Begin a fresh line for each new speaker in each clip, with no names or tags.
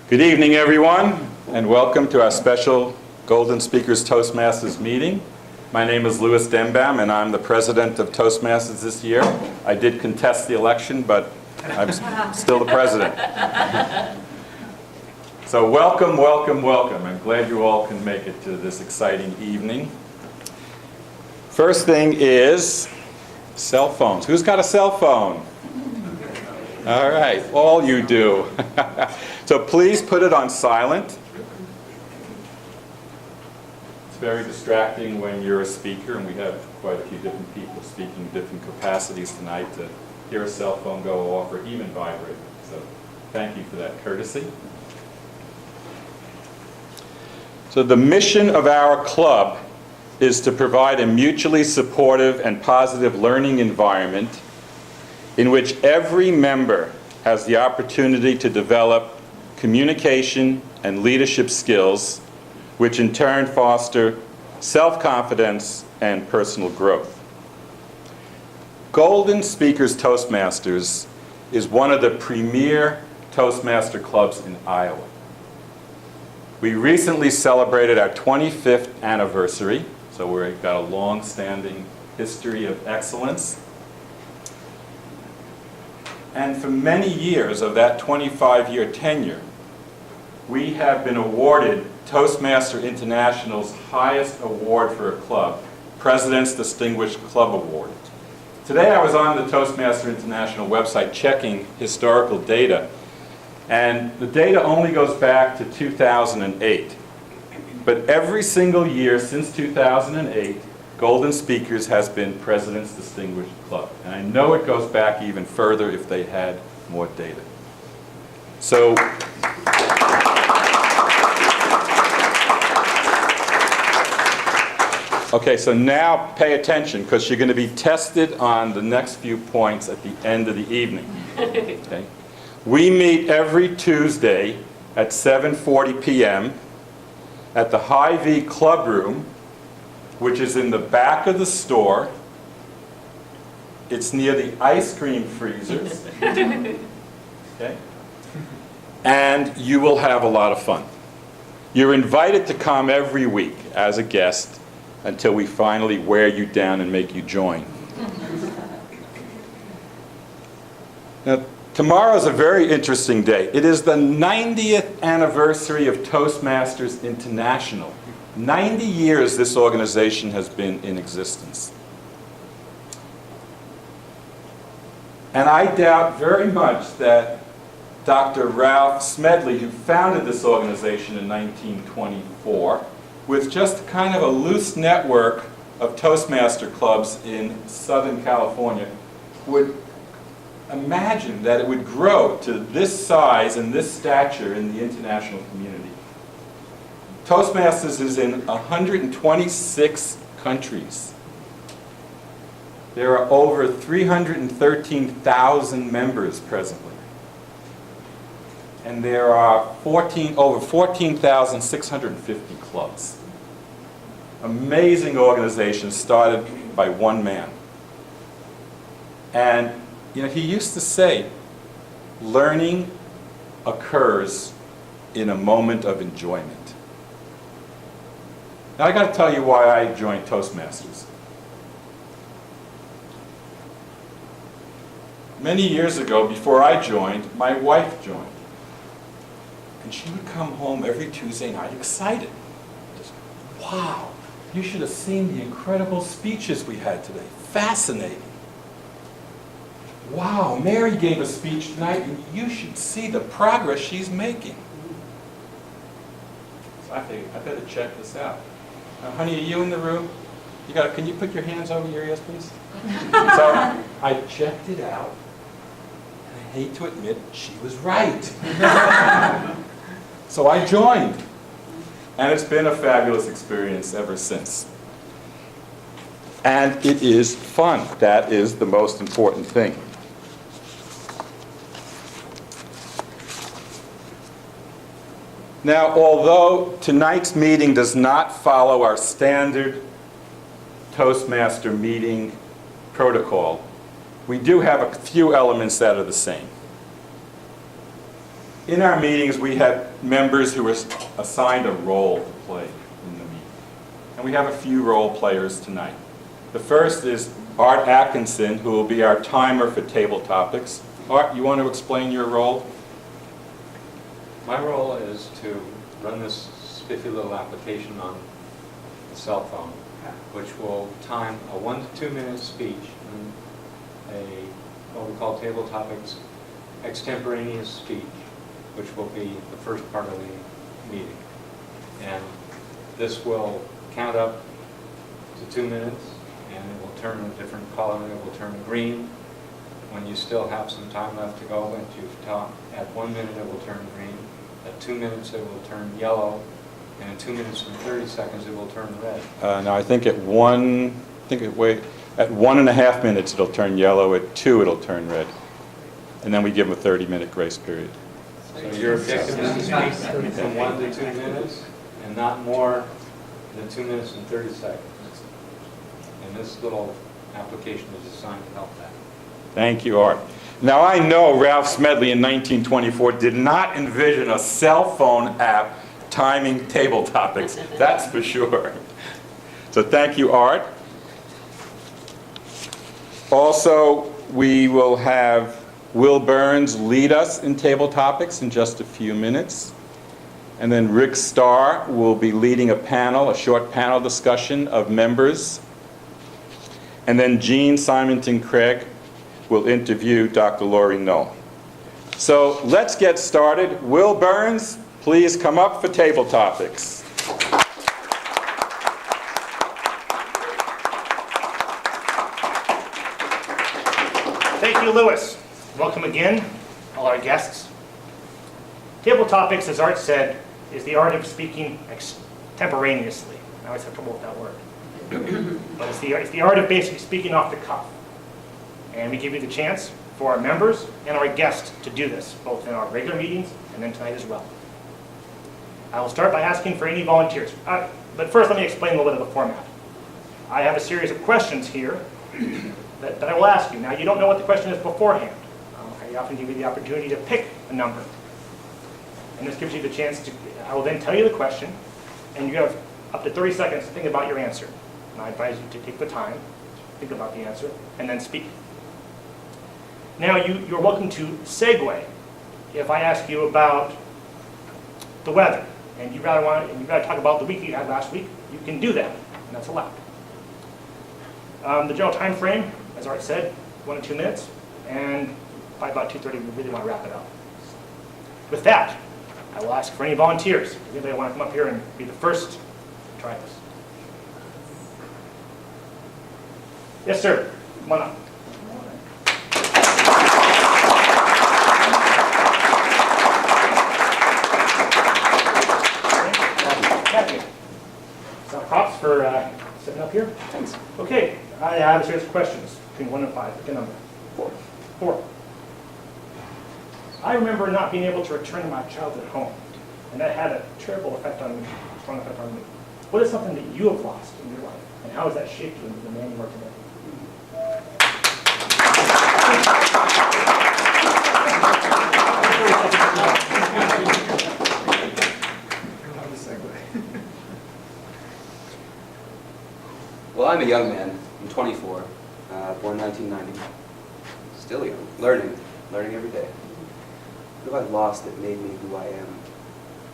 Good evening, everyone, and welcome to our special Golden Speakers Toastmasters meeting. My name is Louis Denbaum, and I'm the president of Toastmasters this year. I did contest the election, but I'm still the president. So welcome, welcome, welcome. I'm glad you all can make it to this exciting evening. First thing is cell phones. Who's got a cell phone? All right, all you do. So please put it on silent. It's very distracting when you're a speaker, and we have quite a few different people speaking in different capacities tonight to hear a cell phone go off or even vibrate. So thank you for that courtesy. So the mission of our club is to provide a mutually supportive and positive learning environment in which every member has the opportunity to develop communication and leadership skills, which in turn foster self-confidence and personal growth. Golden Speakers Toastmasters is one of the premier Toastmaster clubs in Iowa. We recently celebrated our 25th anniversary, so we've got a long-standing history of excellence. And for many years of that 25-year tenure, we have been awarded Toastmasters International's highest award for a club, President's Distinguished Club Award. Today I was on the Toastmasters International website checking historical data, and the data only goes back to 2008. But every single year since 2008, Golden Speakers has been President's Distinguished Club. And I know it goes back even further if they had more data. So, okay, so now pay attention, because you're going to be tested on the next few points at the end of the evening. Okay? We meet every Tuesday at 7:40 p.m. at the Hy-Vee Club Room, which is in the back of the store. It's near the ice cream freezers. Okay? And you will have a lot of fun. You're invited to come every week as a guest until we finally wear you down and make you join. Now, tomorrow is a very interesting day. It is the 90th anniversary of Toastmasters International. 90 years this organization has been in existence. And I doubt very much that Dr. Ralph Smedley, who founded this organization in 1924, with just kind of a loose network of Toastmaster clubs in Southern California, would imagine that it would grow to this size and this stature in the international community. Toastmasters is in 126 countries. There are over 313,000 members presently. And there are over 14,650 clubs. Amazing organization started by one man. And he used to say, learning occurs in a moment of enjoyment. Now I got to tell you why I joined Toastmasters. Many years ago, before I joined, my wife joined. And she would come home every Tuesday night excited. Just, wow, you should have seen the incredible speeches we had today. Fascinating. Wow, Mary gave a speech tonight, and you should see the progress she's making. So I figured, I better check this out. Now, honey, are you in the room? Can you put your hands over your ears, please? So I checked it out, and I hate to admit, she was right. So I joined, and it's been a fabulous experience ever since. And it is fun. That is the most important thing. Now, although tonight's meeting does not follow our standard Toastmaster meeting protocol, we do have a few elements that are the same. In our meetings, we have members who are assigned a role to play in the meeting. And we have a few role players tonight. The first is Art Atkinson, who will be our timer for table topics. Art, you want to explain your role?
My role is to run this spiffy little application on the cell phone, which will time a 1 to 2 minute speech and what we call table topics extemporaneous speech, which will be the first part of the meeting. And this will count up to 2 minutes, and it will turn a different color. It will turn green when you still have some time left to go. And you've talked, at 1 minute it will turn green. At 2 minutes it will turn yellow, and in 2 minutes and 30 seconds it will turn red.
Now I think at 1.5 minutes it'll turn yellow. At 2 it'll turn red, and then we give them a 30-minute grace period.
So your objective is to speak from 1 to 2 minutes, and not more than 2 minutes and 30 seconds. And this little application is designed to help that.
Thank you, Art. Now I know Ralph Smedley in 1924 did not envision a cell phone app timing table topics. That's for sure. So thank you, Art. Also, we will have Will Burns lead us in table topics in just a few minutes. And then Rick Starr will be leading a short panel discussion of members. And then Jean Simonton Craig will interview Dr. Laurie Knoll. So let's get started. Will Burns, please come up for table topics.
Thank you, Lewis. Welcome again, all our guests. Table topics, as Art said, is the art of speaking extemporaneously. I always have trouble with that word. But it's the art of basically speaking off the cuff. And we give you the chance for our members and our guests to do this, both in our regular meetings and then tonight as well. I will start by asking for any volunteers. But first, let me explain a little bit of the format. I have a series of questions here that I will ask you. Now, you don't know what the question is beforehand. I often give you the opportunity to pick a number. And this gives you the chance to, I will then tell you the question, and you have up to 30 seconds to think about your answer. And I advise you to take the time, think about the answer, and then speak. Now, you're welcome to segue. If I ask you about the weather, and you rather talk about the week you had last week, you can do that, and that's allowed. The general time frame, as Art said, 1 to 2 minutes, and by about 2:30, we really want to wrap it up. With that, I will ask for any volunteers. Does anybody want to come up here and be the first to try this? Yes, sir. Come on up. Props for sitting up here. Thanks. Okay, I have a series of questions between 1 and 5. Pick a number. 4. I remember not being able to return to my childhood home, and that had a terrible effect on me, strong effect on me. What is something that you have lost in your life, and how has that shaped you into the man you are today?
Well, I'm a young man. I'm 24, born 1990. Still young, learning every day. What have I lost that made me who I am?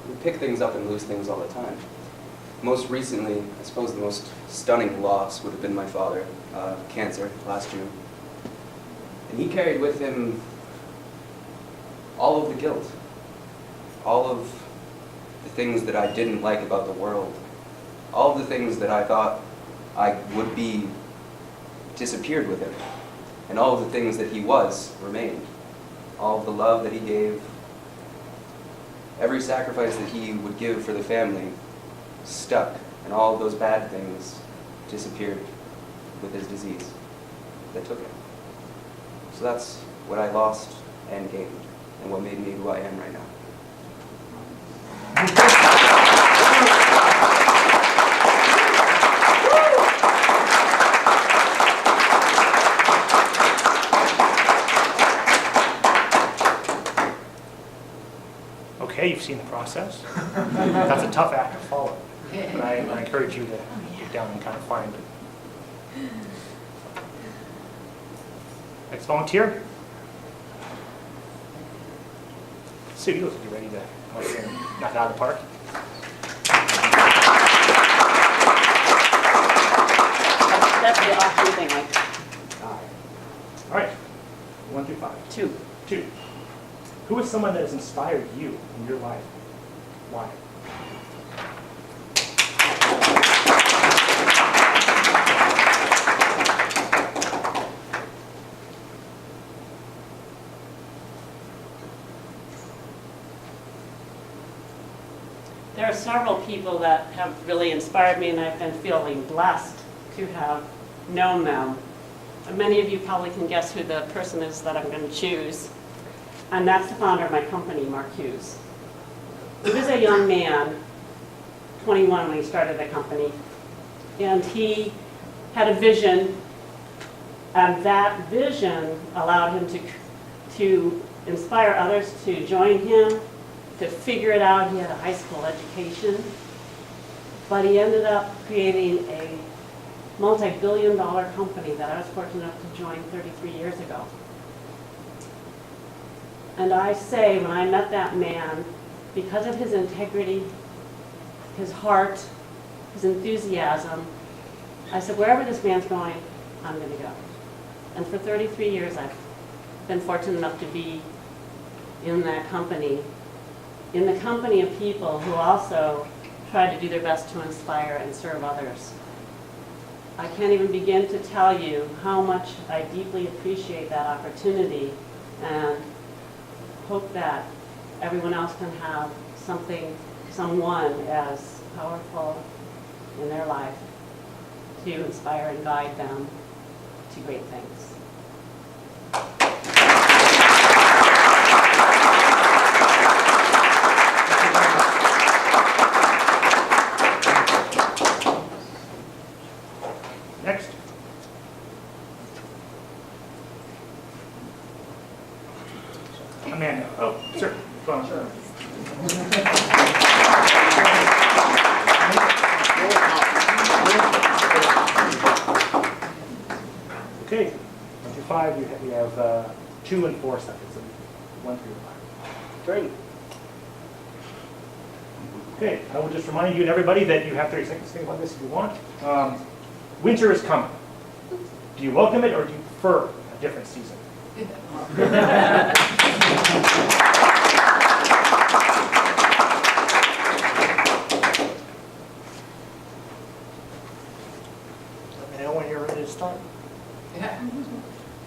We pick things up and lose things all the time. Most recently, I suppose the most stunning loss would have been my father, cancer, last June. And he carried with him all of the guilt, all of the things that I didn't like about the world, all of the things that I thought I would be disappeared with him, and all of the things that he was remained. All of the love that he gave, every sacrifice that he would give for the family stuck, and all of those bad things disappeared with his disease that took him. So that's what I lost and gained, and what made me who I am right now.
you've seen the process. That's a tough act to follow. But I encourage you to get down and kind of find it. Next volunteer. Sue, you look like you're ready to come up here and knock it out of the park.
That's the awesome thing, like
All right, 1 through 5.
2.
2. Who is someone that has inspired you in your life? Why?
There are several people that have really inspired me, and I've been feeling blessed to have known them. And many of you probably can guess who the person is that I'm going to choose. And that's the founder of my company, Mark Hughes. He was a young man, 21 when he started the company, and he had a vision, and that vision allowed him to inspire others to join him, to figure it out. He had a high school education, but he ended up creating a multi-billion-dollar company that I was fortunate enough to join 33 years ago. And I say, when I met that man, because of his integrity, his heart, his enthusiasm, I said, wherever this man's going, I'm going to go. And for 33 years, I've been fortunate enough to be in that company, in the company of people who also try to do their best to inspire and serve others. I can't even begin to tell you how much I deeply appreciate that opportunity, and hope that everyone else can have someone as powerful in their life to inspire and guide them to great things.
Next. Amanda. Oh, sir. Go on. Sure. Okay. 1 through 5. We have 2 and 4 seconds. 1 through 5.
Great.
Okay. I will just remind you and everybody that you have 30 seconds to think about this if you want. Winter is coming. Do you welcome it or do you prefer a different season?
Let me know when you're ready to start.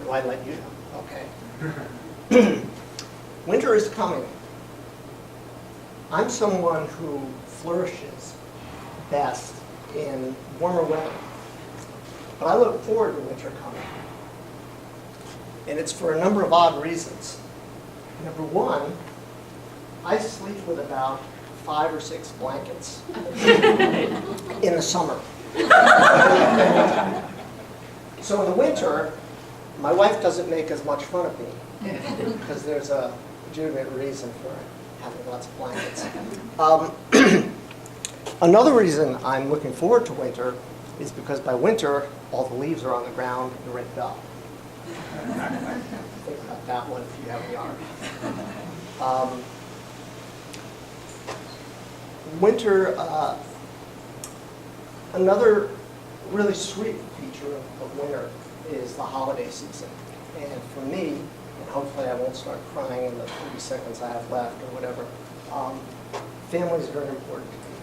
Or I let you know. Okay. Winter is coming. I'm someone who flourishes best in warmer weather. But I look forward to winter coming. And it's for a number of odd reasons. Number one, I sleep with about 5 or 6 blankets in the summer. So in the winter, my wife doesn't make as much fun of me because there's a legitimate reason for having lots of blankets. Another reason I'm looking forward to winter is because by winter, all the leaves are on the ground and ripped up. Think about that one if you have a yard. Winter, another really sweet feature of winter is the holiday season. And for me, and hopefully I won't start crying in the 30 seconds I have left or whatever, family is very important to me.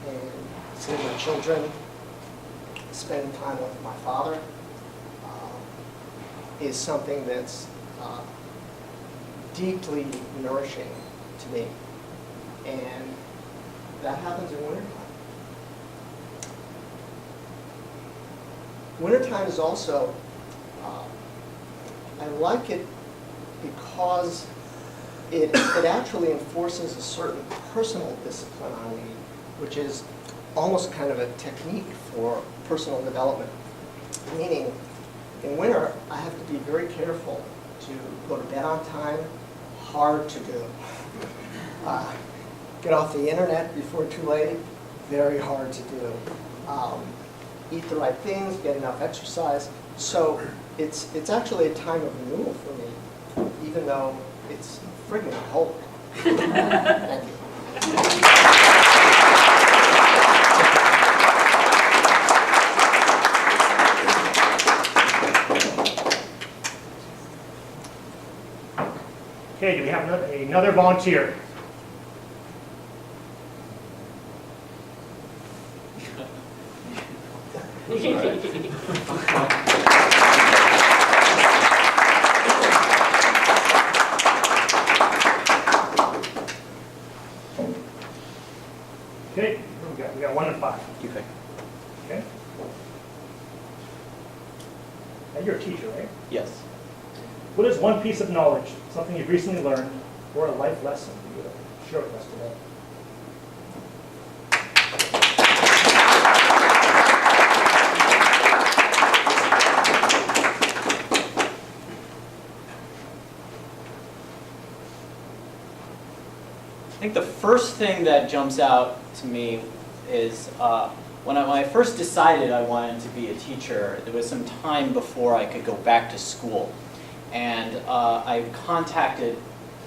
And seeing my children, spending time with my father, is something that's deeply nourishing to me. And that happens in wintertime. Wintertime is also, I like it because it actually enforces a certain personal discipline on me, which is almost kind of a technique for personal development. Meaning, in winter, I have to be very careful to go to bed on time, hard to do. get off the internet before too late, very hard to do. Eat the right things, get enough exercise. So it's actually a time of renewal for me, even though it's friggin' cold. Thank you.
Okay, do we have another volunteer? Okay, we got 1 and 5.
Okay.
Okay. And you're a teacher, right?
Yes.
What is one piece of knowledge, something you've recently learned, or a life lesson you would share with us today?
I think the first thing that jumps out to me is when I first decided I wanted to be a teacher, there was some time before I could go back to school. And I contacted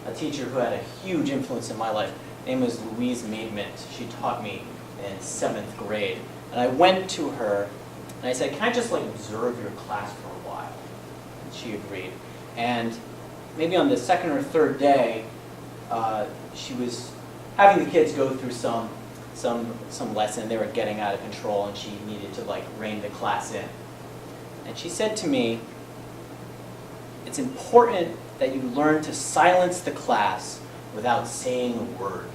a teacher who had a huge influence in my life. Her name was Louise Maidment. She taught me in 7th grade. And I went to her and I said, can I just observe your class for a while? And she agreed. And maybe on the 2nd or 3rd day, she was having the kids go through some lesson. They were getting out of control and she needed to rein the class in. And she said to me, it's important that you learn to silence the class without saying a word.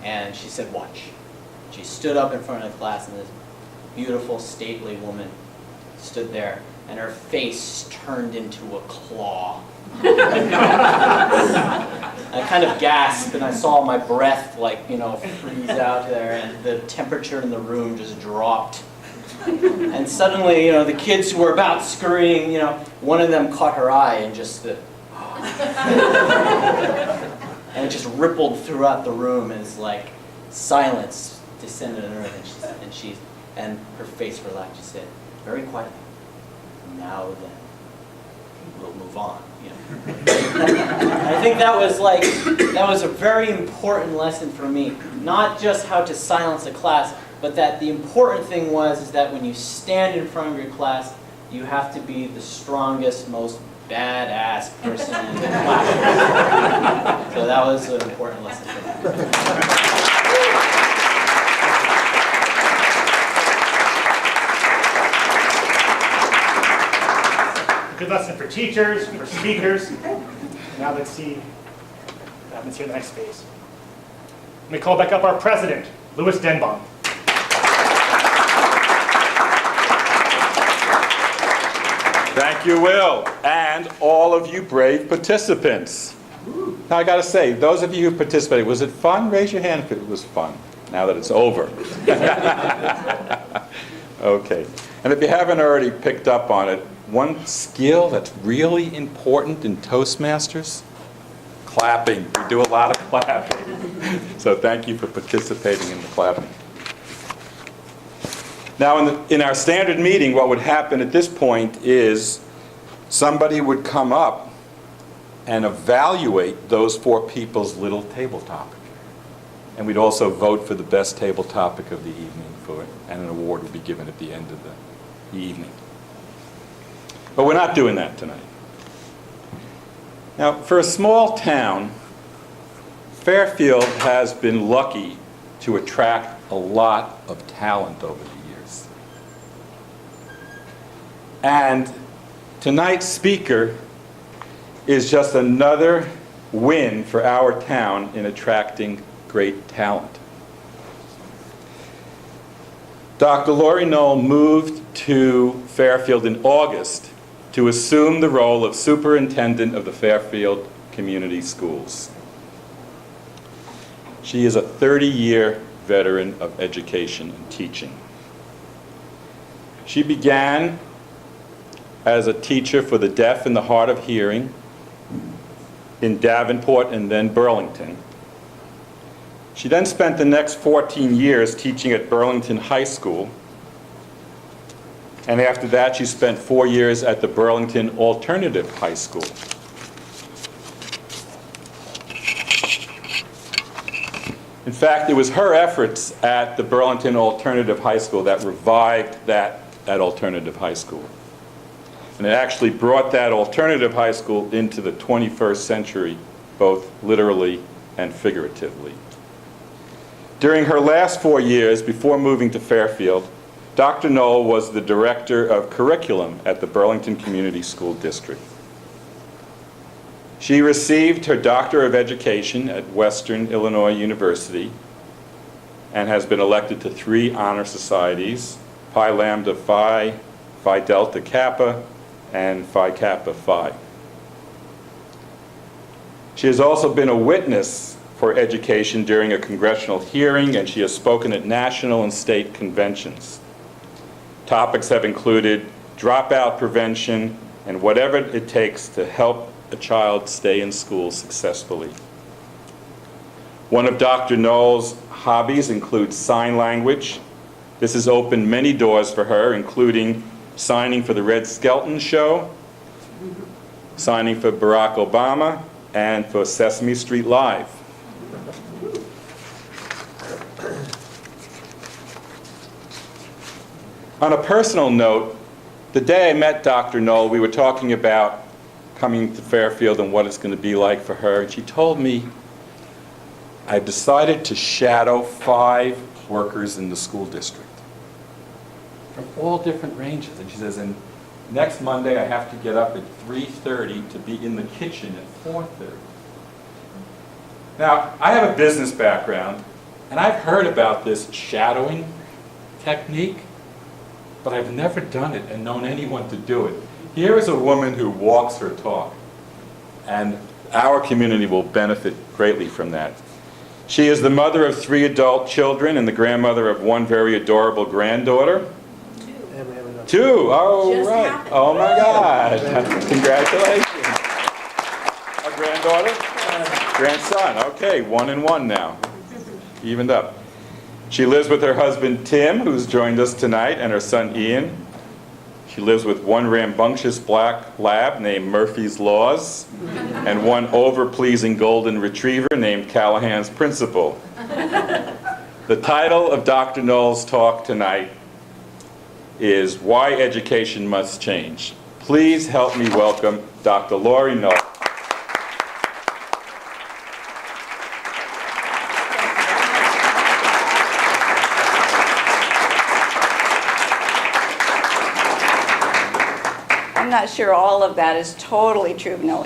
And she said, watch. She stood up in front of the class and this beautiful, stately woman stood there and her face turned into a claw. I kind of gasped and I saw my breath freeze out there and the temperature in the room just dropped. And suddenly, the kids who were about scurrying, one of them caught her eye and just and it just rippled throughout the room as silence descended on her and her face relaxed. She said, very quietly, now then, we'll move on. I think that was a very important lesson for me. Not just how to silence a class, but that the important thing is that when you stand in front of your class, you have to be the strongest, most badass person in the class. So that was an important lesson for me.
Good lesson for teachers, for speakers. Now let's see what happens here in the next phase. Let me call back up our president, Louis Denbaum.
Thank you, Will, and all of you brave participants. Now, I got to say, those of you who participated, was it fun? Raise your hand if it was fun, now that it's over. Okay. And if you haven't already picked up on it, one skill that's really important in Toastmasters, clapping. We do a lot of clapping. So thank you for participating in the clapping. Now, in our standard meeting, what would happen at this point is somebody would come up and evaluate those 4 people's little table topic. And we'd also vote for the best table topic of the evening for it, and an award would be given at the end of the evening. But we're not doing that tonight. Now, for a small town, Fairfield has been lucky to attract a lot of talent over the years. And tonight's speaker is just another win for our town in attracting great talent. Dr. Lori Knoll moved to Fairfield in August to assume the role of superintendent of the Fairfield Community Schools. She is a 30-year veteran of education and teaching. She began as a teacher for the deaf and the hard of hearing in Davenport and then Burlington. She then spent the next 14 years teaching at Burlington High School. And after that, she spent 4 years at the Burlington Alternative High School. In fact, it was her efforts at the Burlington Alternative High School that revived that alternative high school. And it actually brought that alternative high school into the 21st century, both literally and figuratively. During her last 4 years before moving to Fairfield, Dr. Knoll was the director of curriculum at the Burlington Community School District. She received her Doctor of Education at Western Illinois University and has been elected to 3 honor societies, Pi Lambda Phi, Phi Delta Kappa, and Phi Kappa Phi. She has also been a witness for education during a congressional hearing, and she has spoken at national and state conventions. Topics have included dropout prevention and whatever it takes to help a child stay in school successfully. One of Dr. Knoll's hobbies includes sign language. This has opened many doors for her, including signing for the Red Skelton Show, signing for Barack Obama, and for Sesame Street Live. On a personal note, the day I met Dr. Knoll, we were talking about coming to Fairfield and what it's going to be like for her, and she told me, I've decided to shadow 5 workers in the school district from all different ranges. And she says, and next Monday I have to get up at 3:30 to be in the kitchen at 4:30. Now, I have a business background, and I've heard about this shadowing technique, but I've never done it and known anyone to do it. Here is a woman who walks her talk, and our community will benefit greatly from that. She is the mother of 3 adult children and the grandmother of 1 very adorable granddaughter. 2. Oh,
Just
right.
happened.
Oh, my God. Congratulations. A granddaughter? Grandson. Okay, 1 and 1 now. Evened up. She lives with her husband, Tim, who's joined us tonight, and her son, Ian. She lives with 1 rambunctious black lab named Murphy's Laws and 1 over-pleasing golden retriever named Callahan's Principal. The title of Dr. Knoll's talk tonight is Why Education Must Change. Please help me welcome Dr. Lori Knoll.
I'm not sure all of that is totally true. No,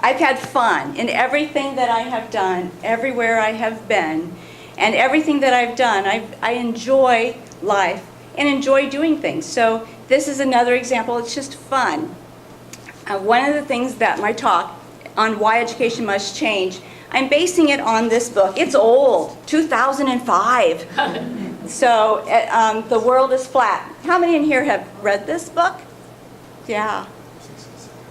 I've had fun in everything that I have done, everywhere I have been, and everything that I've done. I enjoy life and enjoy doing things. So this is another example. It's just fun. One of the things that my talk on why education must change, I'm basing it on this book. It's old, 2005. So The World is Flat. How many in here have read this book? Yeah.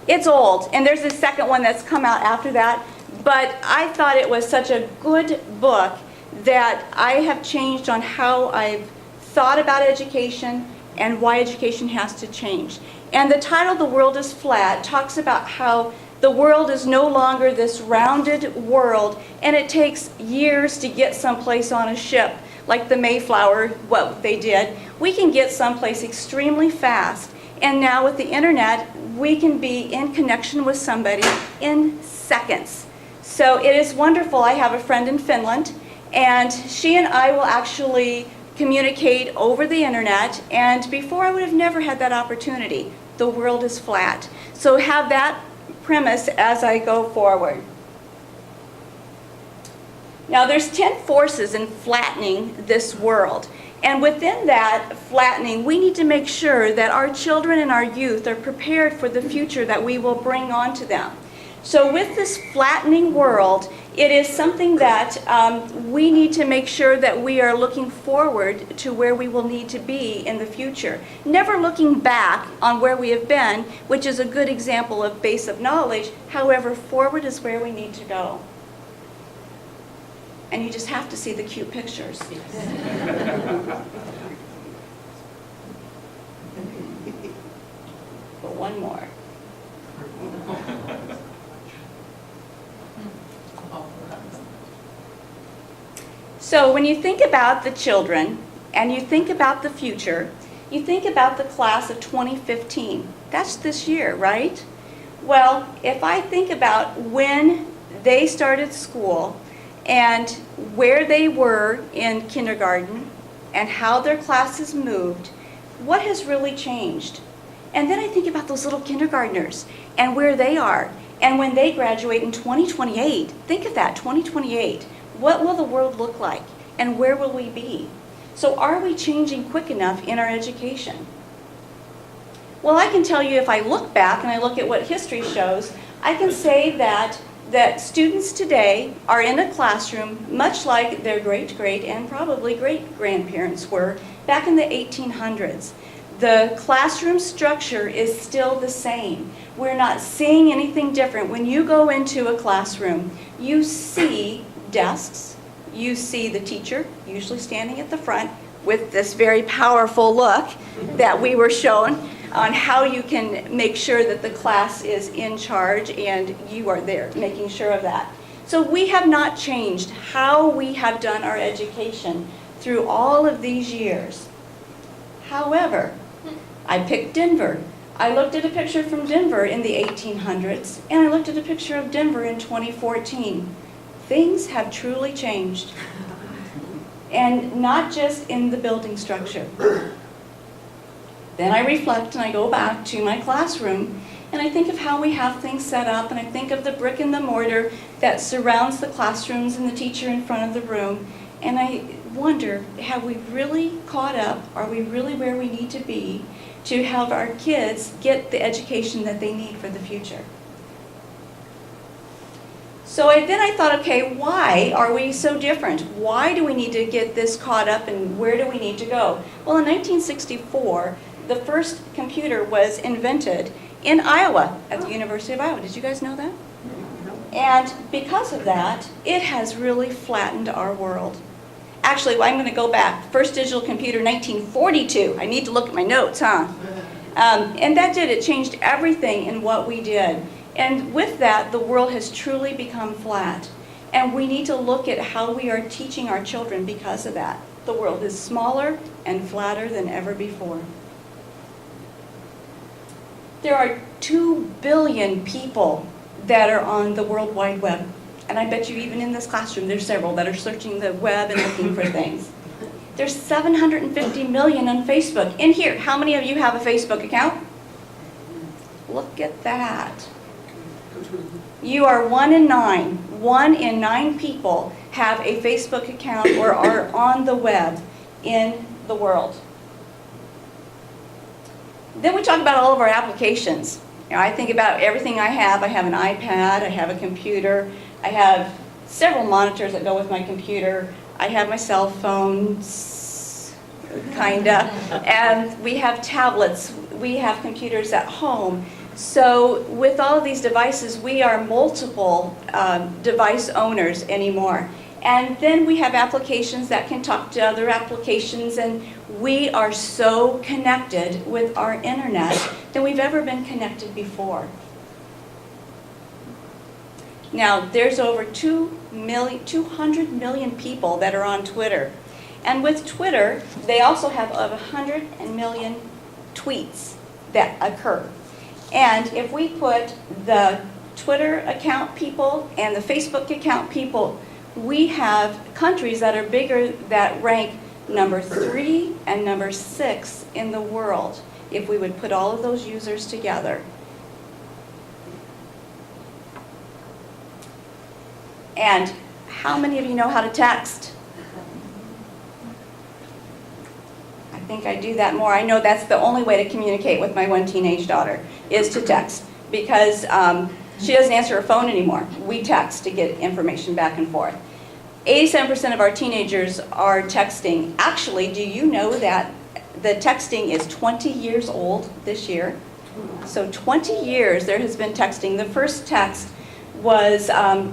It's old, and there's a second one that's come out after that, but I thought it was such a good book that I have changed on how I've thought about education and why education has to change. And the title, The World is Flat, talks about how the world is no longer this rounded world, and it takes years to get someplace on a ship, like the Mayflower, what they did. We can get someplace extremely fast. And now with the internet, we can be in connection with somebody in seconds. So it is wonderful. I have a friend in Finland, and she and I will actually communicate over the internet, and before I would have never had that opportunity. The world is flat. So have that premise as I go forward. Now there's 10 forces in flattening this world. And within that flattening, we need to make sure that our children and our youth are prepared for the future that we will bring onto them. So with this flattening world, it is something that we need to make sure that we are looking forward to where we will need to be in the future. Never looking back on where we have been, which is a good example of base of knowledge. However, forward is where we need to go. and you just have to see the cute pictures. But one more. So when you think about the children and you think about the future, you think about the class of 2015. That's this year, right? Well, if I think about when they started school and where they were in kindergarten and how their classes moved, what has really changed? And then I think about those little kindergartners and where they are. And when they graduate in 2028, think of that, 2028. What will the world look like? And where will we be? So are we changing quick enough in our education? Well, I can tell you if I look back and I look at what history shows, I can say that students today are in a classroom much like their great-great and probably great-grandparents were back in the 1800s. The classroom structure is still the same. We're not seeing anything different. When you go into a classroom, you see desks, you see the teacher, usually standing at the front, with this very powerful look that we were shown on how you can make sure that the class is in charge and you are there making sure of that. So we have not changed how we have done our education through all of these years. However, I picked Denver. I looked at a picture from Denver in the 1800s, and I looked at a picture of Denver in 2014. Things have truly changed. And not just in the building structure. Then I reflect and I go back to my classroom and I think of how we have things set up, and I think of the brick and the mortar that surrounds the classrooms and the teacher in front of the room, and I wonder, have we really caught up? Are we really where we need to be to help our kids get the education that they need for the future? So then I thought, okay, why are we so different? Why do we need to get this caught up, and where do we need to go? Well, in 1964, the first computer was invented in Iowa, at the University of Iowa. Did you guys know that? And because of that, it has really flattened our world. Actually, well, I'm going to go back. First digital computer, 1942. I need to look at my notes, huh? And that did. It changed everything in what we did. And with that, the world has truly become flat. And we need to look at how we are teaching our children because of that. The world is smaller and flatter than ever before. There are 2 billion people that are on the World Wide Web. And I bet you even in this classroom, there's several that are searching the web and looking for things. There's 750 million on Facebook. In here, how many of you have a Facebook account? Look at that. You are 1 in 9. 1 in 9 people have a Facebook account or are on the web in the world. Then we talk about all of our applications. You know, I think about everything I have. I have an iPad, I have a computer, I have several monitors that go with my computer, I have my cell phones, kinda, and we have tablets, we have computers at home. So with all of these devices, we are multiple device owners anymore. And then we have applications that can talk to other applications, and we are so connected with our internet than we've ever been connected before. Now, there's over 200 million people that are on Twitter. And with Twitter, they also have over 100 million tweets that occur. And if we put the Twitter account people and the Facebook account people, we have countries that are bigger that rank number 3 and number 6 in the world if we would put all of those users together. And how many of you know how to text? I think I do that more. I know that's the only way to communicate with my one teenage daughter, is to text, because she doesn't answer her phone anymore. We text to get information back and forth. 87% of our teenagers are texting. Actually, do you know that the texting is 20 years old this year? So 20 years there has been texting. The first text was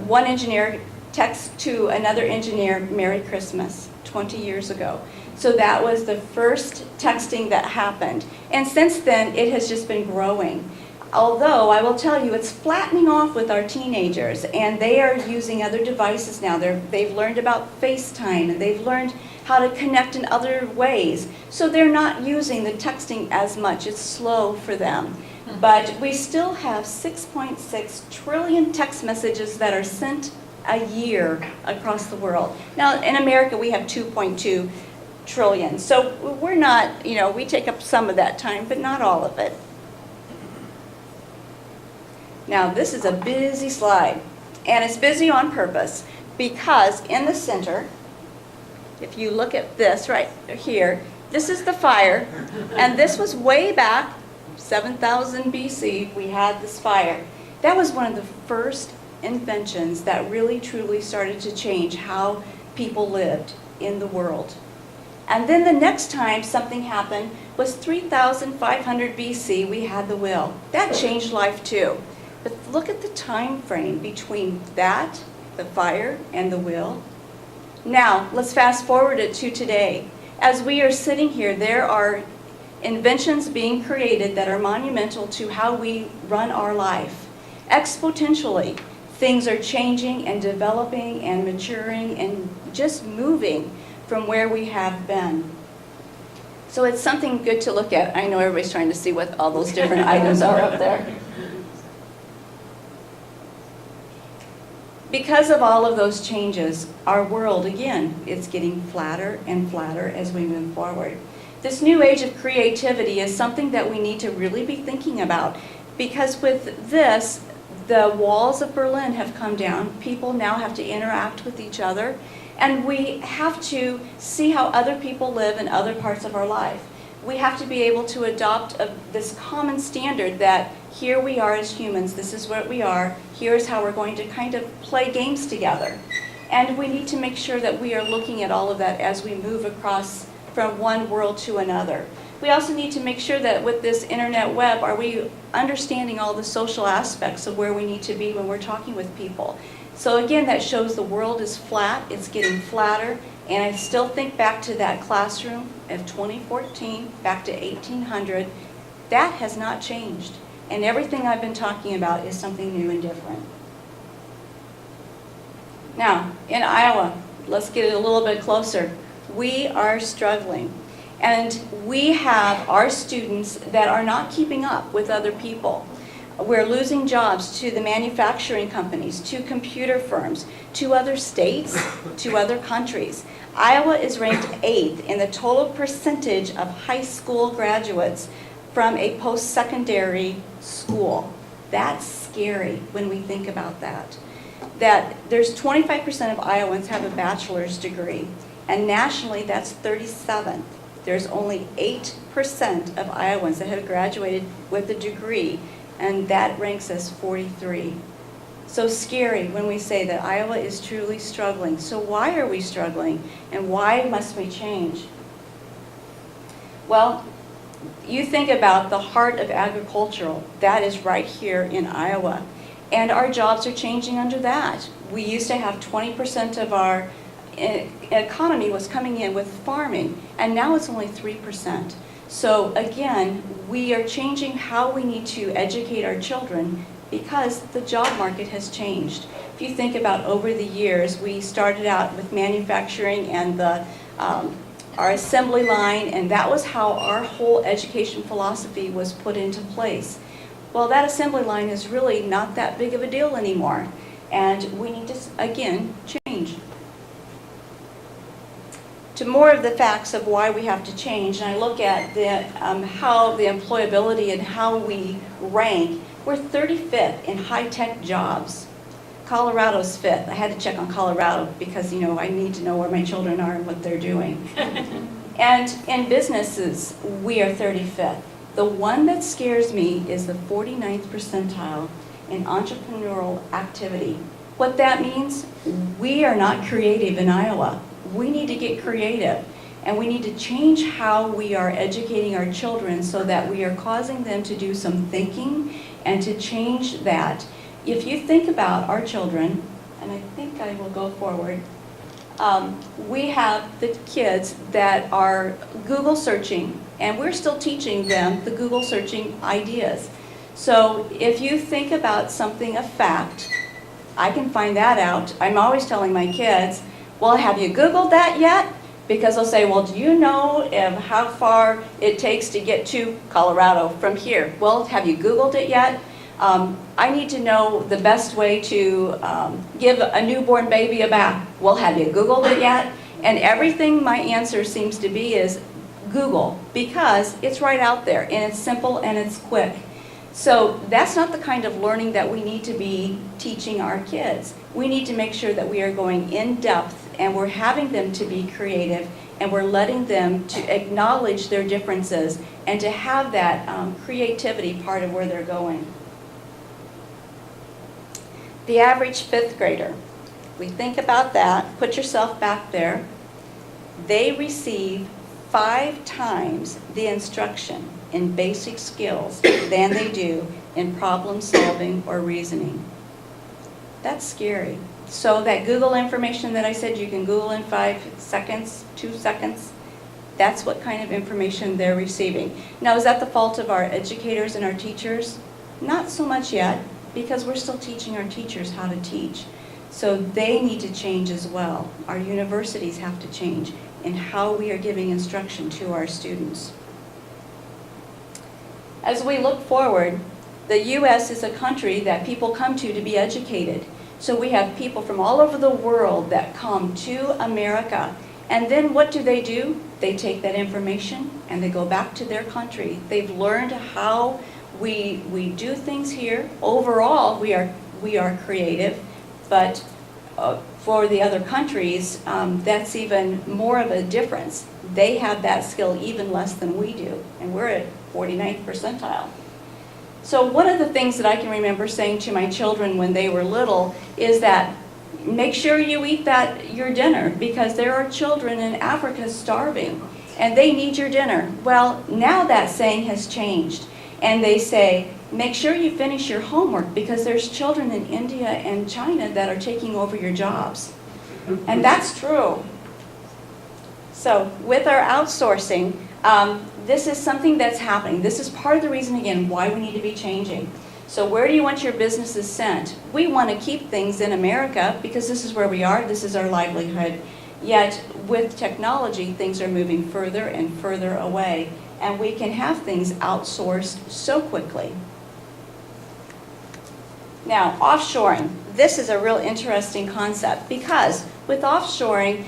one engineer text to another engineer, Merry Christmas, 20 years ago. So that was the first texting that happened. And since then, it has just been growing. Although, I will tell you, it's flattening off with our teenagers, and they are using other devices now. They've learned about FaceTime, and they've learned how to connect in other ways. So they're not using the texting as much. It's slow for them. But we still have 6.6 trillion text messages that are sent a year across the world. Now, in America, we have 2.2 trillion. So we're not, we take up some of that time, but not all of it. Now, this is a busy slide, and it's busy on purpose because in the center, if you look at this right here, this is the fire, and this was way back, 7,000 BC, we had this fire. That was one of the first inventions that really truly started to change how people lived in the world. And then the next time something happened was 3,500 BC, we had the wheel. That changed life too. But look at the time frame between that, the fire, and the wheel. Now, let's fast forward it to today. As we are sitting here, there are inventions being created that are monumental to how we run our life. Exponentially, things are changing and developing and maturing and just moving from where we have been. So it's something good to look at. I know everybody's trying to see what all those different items are up there. Because of all of those changes, our world, again, it's getting flatter and flatter as we move forward. This new age of creativity is something that we need to really be thinking about, because with this, the walls of Berlin have come down. People now have to interact with each other, and we have to see how other people live in other parts of our life. We have to be able to adopt this common standard that here we are as humans, this is what we are, here's how we're going to kind of play games together. And we need to make sure that we are looking at all of that as we move across from one world to another. We also need to make sure that with this internet web, are we understanding all the social aspects of where we need to be when we're talking with people. So again, that shows the world is flat, it's getting flatter, and I still think back to that classroom of 2014, back to 1800, that has not changed. And everything I've been talking about is something new and different. Now, in Iowa, let's get it a little bit closer. We are struggling. And we have our students that are not keeping up with other people. We're losing jobs to the manufacturing companies, to computer firms, to other states, to other countries. Iowa is ranked 8th in the total percentage of high school graduates from a post-secondary school. That's scary when we think about that. That there's 25% of Iowans have a bachelor's degree, and nationally that's 37. There's only 8% of Iowans that have graduated with a degree, and that ranks us 43. So scary when we say that Iowa is truly struggling. So why are we struggling, and why must we change? Well, you think about the heart of agricultural, that is right here in Iowa. And our jobs are changing under that. We used to have 20% of our economy was coming in with farming, and now it's only 3%. So again, we are changing how we need to educate our children because the job market has changed. If you think about over the years, we started out with manufacturing and our assembly line, and that was how our whole education philosophy was put into place. Well, that assembly line is really not that big of a deal anymore, and we need to, again, change. To more of the facts of why we have to change, and I look at how the employability and how we rank, we're 35th in high-tech jobs. Colorado's 5th. I had to check on Colorado because, I need to know where my children are and what they're doing. And in businesses, we are 35th. The one that scares me is the 49th percentile in entrepreneurial activity. What that means, we are not creative in Iowa. We need to get creative, and we need to change how we are educating our children so that we are causing them to do some thinking and to change that. If you think about our children, and I think I will go forward. We have the kids that are Google searching, and we're still teaching them the Google searching ideas. So if you think about something a fact, I can find that out. I'm always telling my kids, well, have you Googled that yet? Because they'll say, well, do you know how far it takes to get to Colorado from here? Well, have you Googled it yet? I need to know the best way to give a newborn baby a bath. Well, have you Googled it yet? And everything my answer seems to be is Google, because it's right out there, and it's simple and it's quick. So that's not the kind of learning that we need to be teaching our kids. We need to make sure that we are going in depth, and we're having them to be creative, and we're letting them to acknowledge their differences and to have that creativity part of where they're going. The average fifth grader, we think about that, put yourself back there, they receive 5 times the instruction in basic skills than they do in problem solving or reasoning. That's scary. So that Google information that I said you can Google in 5 seconds, 2 seconds, that's what kind of information they're receiving. Now, is that the fault of our educators and our teachers? Not so much yet, because we're still teaching our teachers how to teach. So they need to change as well. Our universities have to change in how we are giving instruction to our students. As we look forward, the U.S. is a country that people come to be educated. So we have people from all over the world that come to America. And then what do? They take that information and they go back to their country. They've learned how we do things here. Overall, we are creative, but for the other countries, that's even more of a difference. They have that skill even less than we do, and we're at 49th percentile. So one of the things that I can remember saying to my children when they were little is that make sure you eat your dinner, because there are children in Africa starving and they need your dinner. Well, now that saying has changed, and they say make sure you finish your homework, because there's children in India and China that are taking over your jobs. And that's true. So with our outsourcing, this is something that's happening. This is part of the reason, again, why we need to be changing. So where do you want your businesses sent? We want to keep things in America because this is where we are, this is our livelihood. Yet with technology, things are moving further and further away, and we can have things outsourced so quickly. Now, offshoring. This is a real interesting concept, because with offshoring,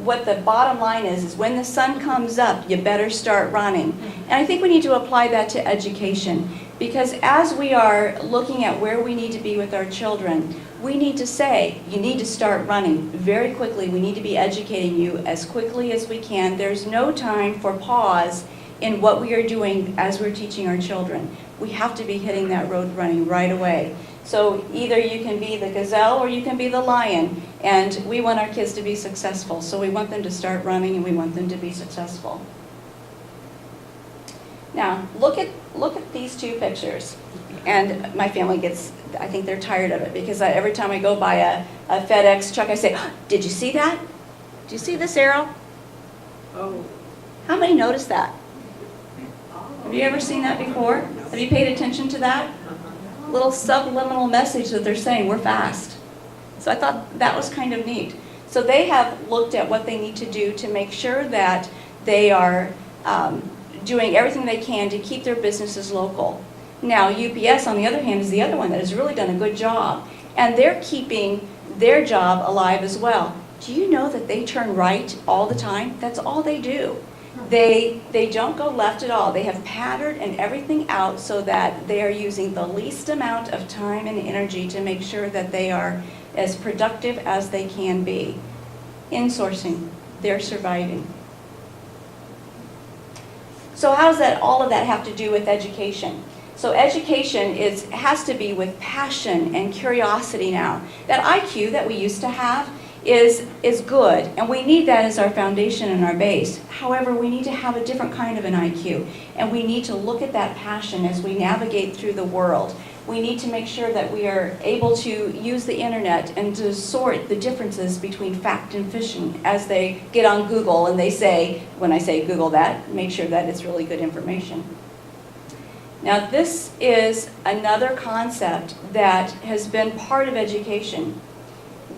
what the bottom line is when the sun comes up, you better start running. And I think we need to apply that to education, because as we are looking at where we need to be with our children, we need to say, you need to start running very quickly. We need to be educating you as quickly as we can. There's no time for pause in what we are doing as we're teaching our children. We have to be hitting that road running right away. So either you can be the gazelle or you can be the lion, and we want our kids to be successful. So we want them to start running and we want them to be successful. Now, look at these 2 pictures. And my family I think they're tired of it, because every time I go by a FedEx truck, I say, did you see that? Did you see this arrow?
Oh.
How many noticed that? Have you ever seen that before? Have you paid attention to that? Little subliminal message that they're saying, we're fast. So I thought that was kind of neat. So they have looked at what they need to do to make sure that they are doing everything they can to keep their businesses local. Now, UPS, on the other hand, is the other one that has really done a good job. And they're keeping their job alive as well. Do you know that they turn right all the time? That's all they do. They don't go left at all. They have patterned and everything out so that they are using the least amount of time and energy to make sure that they are as productive as they can be. Insourcing, they're surviving. So how does all of that have to do with education? So education has to be with passion and curiosity now. That IQ that we used to have is good, and we need that as our foundation and our base. However, we need to have a different kind of an IQ, and we need to look at that passion as we navigate through the world. We need to make sure that we are able to use the internet and to sort the differences between fact and fiction as they get on Google and they say, when I say Google that, make sure that it's really good information. Now, this is another concept that has been part of education.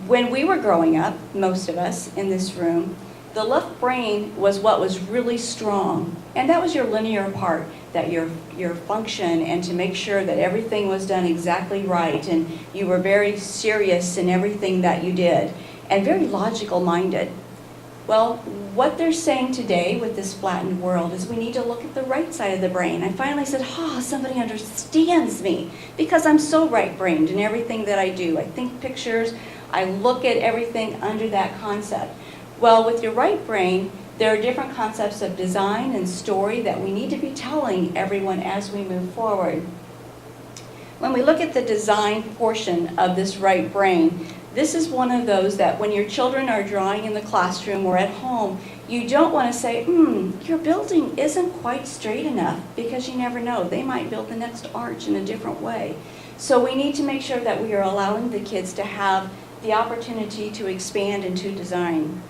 When we were growing up, most of us in this room, the left brain was what was really strong, and that was your linear part, that your function, and to make sure that everything was done exactly right, and you were very serious in everything that you did, and very logical minded. Well, what they're saying today with this flattened world is we need to look at the right side of the brain. I finally said, somebody understands me, because I'm so right-brained in everything that I do. I think pictures, I look at everything under that concept. Well, with your right brain, there are different concepts of design and story that we need to be telling everyone as we move forward. When we look at the design portion of this right brain, this is one of those that when your children are drawing in the classroom or at home, you don't want to say, your building isn't quite straight enough, because you never know. They might build the next arch in a different way. So we need to make sure that we are allowing the kids to have the opportunity to expand into design.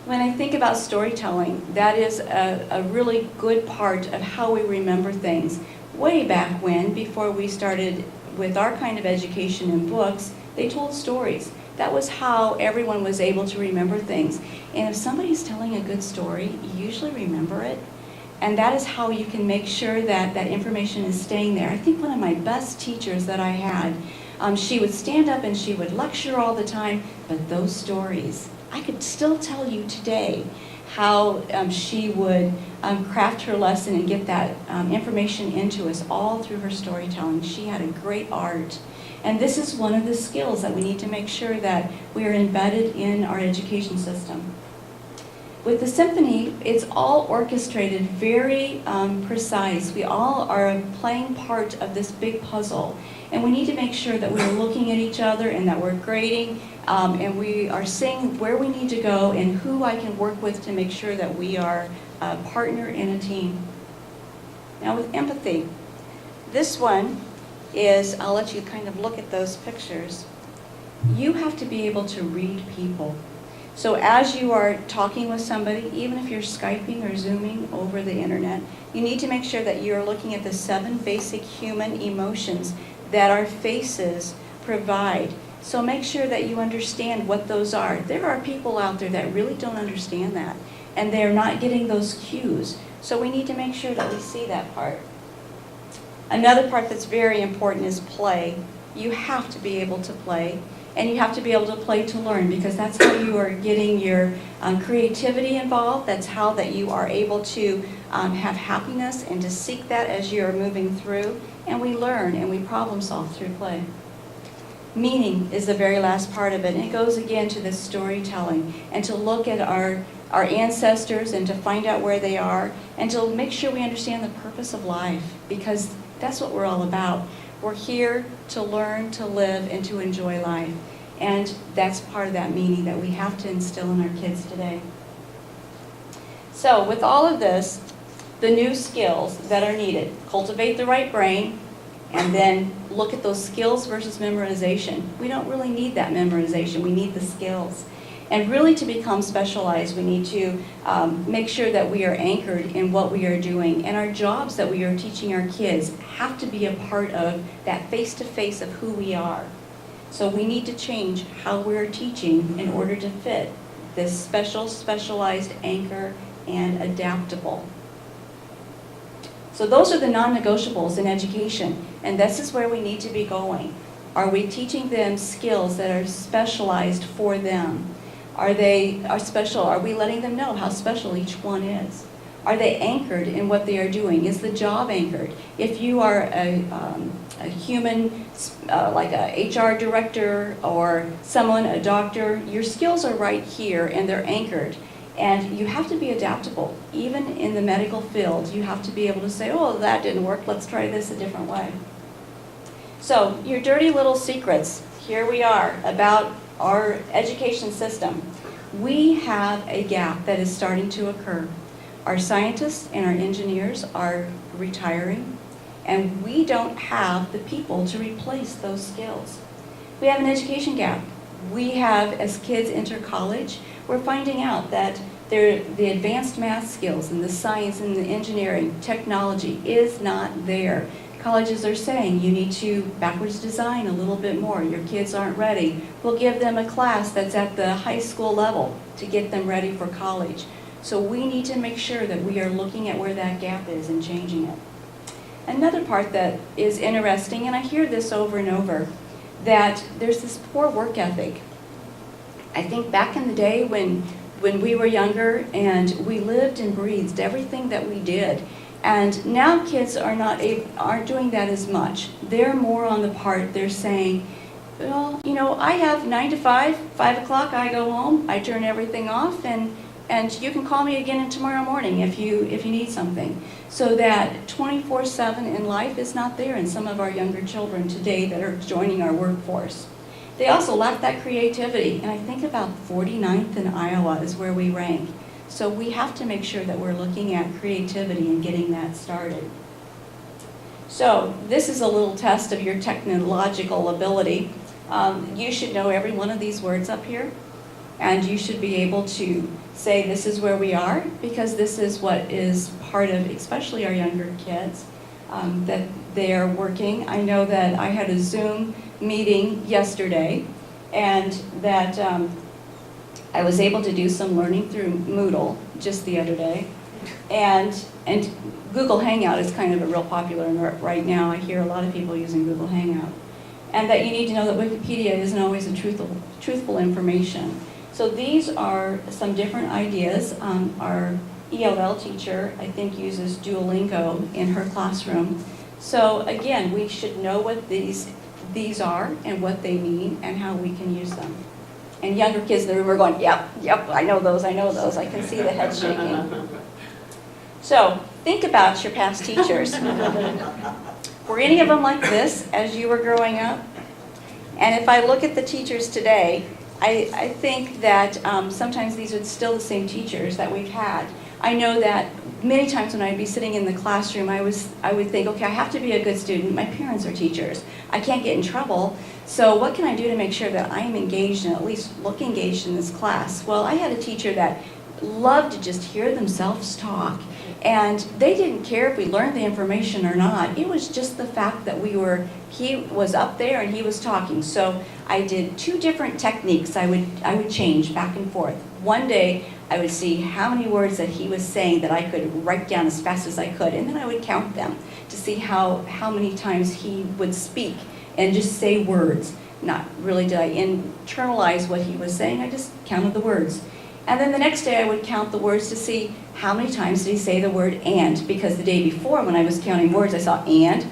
When I think about storytelling, that is a really good part of how we remember things. Way back when, before we started with our kind of education in books, they told stories. That was how everyone was able to remember things. And if somebody's telling a good story, you usually remember it. And that is how you can make sure that that information is staying there. I think one of my best teachers that I had, she would stand up and she would lecture all the time, but those stories, I could still tell you today how she would craft her lesson and get that information into us all through her storytelling. She had a great art. And this is one of the skills that we need to make sure that we are embedded in our education system. With the symphony, it's all orchestrated, very precise. We all are playing part of this big puzzle. And we need to make sure that we're looking at each other and that we're grading, and we are seeing where we need to go and who I can work with to make sure that we are a partner in a team. Now with empathy, this one is, I'll let you kind of look at those pictures. You have to be able to read people. So as you are talking with somebody, even if you're Skyping or Zooming over the internet, you need to make sure that you're looking at the 7 basic human emotions that our faces provide. So make sure that you understand what those are. There are people out there that really don't understand that, and they're not getting those cues. So we need to make sure that we see that part. Another part that's very important is play. You have to be able to play, and you have to be able to play to learn, because that's how you are getting your creativity involved. That's how that you are able to have happiness and to seek that as you are moving through. And we learn and we problem solve through play. Meaning is the very last part of it, and it goes again to this storytelling, and to look at our ancestors and to find out where they are, and to make sure we understand the purpose of life, because that's what we're all about. We're here to learn, to live, and to enjoy life. And that's part of that meaning that we have to instill in our kids today. So with all of this, the new skills that are needed: cultivate the right brain, and then look at those skills versus memorization. We don't really need that memorization, we need the skills. And really, to become specialized, we need to make sure that we are anchored in what we are doing. And our jobs that we are teaching our kids have to be a part of that face-to-face of who we are. So we need to change how we're teaching in order to fit this specialized anchor and adaptable. So those are the non-negotiables in education, and this is where we need to be going. Are we teaching them skills that are specialized for them? Are special? Are we letting them know how special each one is? Are they anchored in what they are doing? Is the job anchored? If you are a human, like a HR director or someone, a doctor, your skills are right here and they're anchored. And you have to be adaptable. Even in the medical field, you have to be able to say, oh, that didn't work, let's try this a different way. So, your dirty little secrets, here we are, about our education system, we have a gap that is starting to occur. Our scientists and our engineers are retiring, and we don't have the people to replace those skills. We have an education gap. We have, as kids enter college, we're finding out that the advanced math skills and the science and the engineering technology is not there. Colleges are saying you need to backwards design a little bit more. Your kids aren't ready. We'll give them a class that's at the high school level to get them ready for college. So we need to make sure that we are looking at where that gap is and changing it. Another part that is interesting, and I hear this over and over, that there's this poor work ethic. I think back in the day when we were younger and we lived and breathed everything that we did, and now kids aren't doing that as much. They're more on the part, they're saying, well, you know, I have 9 to 5, 5 o'clock I go home, I turn everything off, and you can call me again tomorrow morning if you need something. So that 24/7 in life is not there in some of our younger children today that are joining our workforce. They also lack that creativity, and I think about 49th in Iowa is where we rank. So we have to make sure that we're looking at creativity and getting that started. So this is a little test of your technological ability. You should know every one of these words up here, and you should be able to say this is where we are, because this is what is part of, especially our younger kids, that they are working. I know that I had a Zoom meeting yesterday, and that I was able to do some learning through Moodle just the other day. And Google Hangout is kind of a real popular right now. I hear a lot of people using Google Hangout. And that you need to know that Wikipedia isn't always a truthful information. So these are some different ideas. Our ELL teacher, I think, uses Duolingo in her classroom. So again, we should know what these are and what they mean and how we can use them. And younger kids in the room are going, yep, I know those. I can see the head shaking. So think about your past teachers. Were any of them like this as you were growing up? And if I look at the teachers today, I think that sometimes these are still the same teachers that we've had. I know that many times when I'd be sitting in the classroom, I would think, okay, I have to be a good student. My parents are teachers. I can't get in trouble. So what can I do to make sure that I am engaged and at least look engaged in this class? Well, I had a teacher that loved to just hear themselves talk. And they didn't care if we learned the information or not. It was just the fact that he was up there and he was talking. So I did 2 different techniques I would change back and forth. One day I would see how many words that he was saying that I could write down as fast as I could, and then I would count them to see how many times he would speak and just say words. Not really did I internalize what he was saying, I just counted the words. And then the next day I would count the words to see how many times did he say the word and, because the day before when I was counting words I saw and.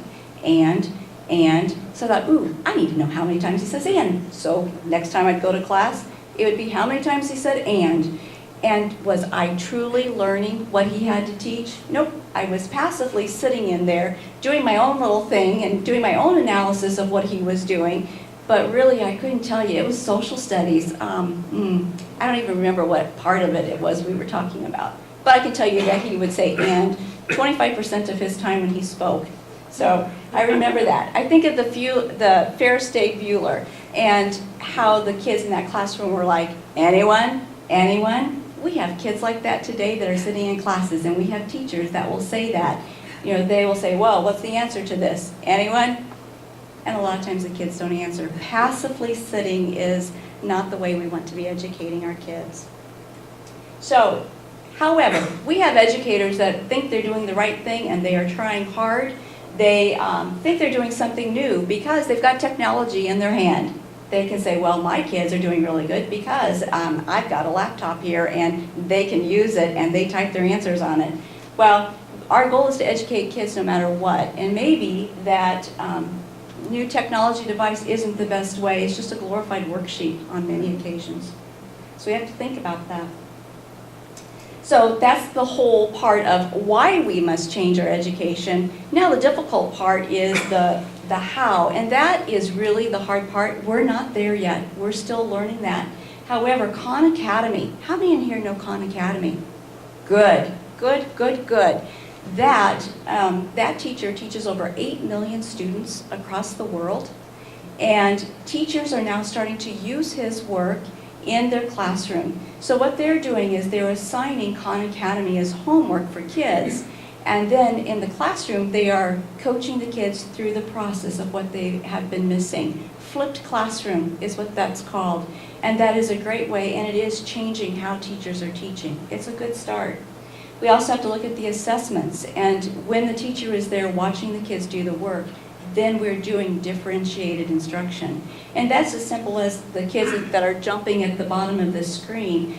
So I thought, ooh, I need to know how many times he says and. So next time I'd go to class, it would be how many times he said and. And was I truly learning what he had to teach? Nope. I was passively sitting in there doing my own little thing and doing my own analysis of what he was doing. But really, I couldn't tell you. It was social studies. I don't even remember what part of it was we were talking about. But I can tell you that he would say and 25% of his time when he spoke. So I remember that. I think of the Fair State Bueller and how the kids in that classroom were like, anyone? Anyone? We have kids like that today that are sitting in classes, and we have teachers that will say that. You know, they will say, well, what's the answer to this? Anyone? And a lot of times the kids don't answer. Passively sitting is not the way we want to be educating our kids. So, however, we have educators that think they're doing the right thing and they are trying hard. They think they're doing something new because they've got technology in their hand. They can say, well, my kids are doing really good because I've got a laptop here and they can use it and they type their answers on it. Well, our goal is to educate kids no matter what. And maybe that new technology device isn't the best way. It's just a glorified worksheet on many occasions. So we have to think about that. So that's the whole part of why we must change our education. Now the difficult part is the how, and that is really the hard part. We're not there yet. We're still learning that. However, Khan Academy, how many in here know Khan Academy? Good, good, good, good. That teacher teaches over 8 million students across the world, and teachers are now starting to use his work in their classroom. So what they're doing is they're assigning Khan Academy as homework for kids, and then in the classroom they are coaching the kids through the process of what they have been missing. Flipped classroom is what that's called, and that is a great way, and it is changing how teachers are teaching. It's a good start. We also have to look at the assessments, and when the teacher is there watching the kids do the work, then we're doing differentiated instruction. And that's as simple as the kids that are jumping at the bottom of the screen.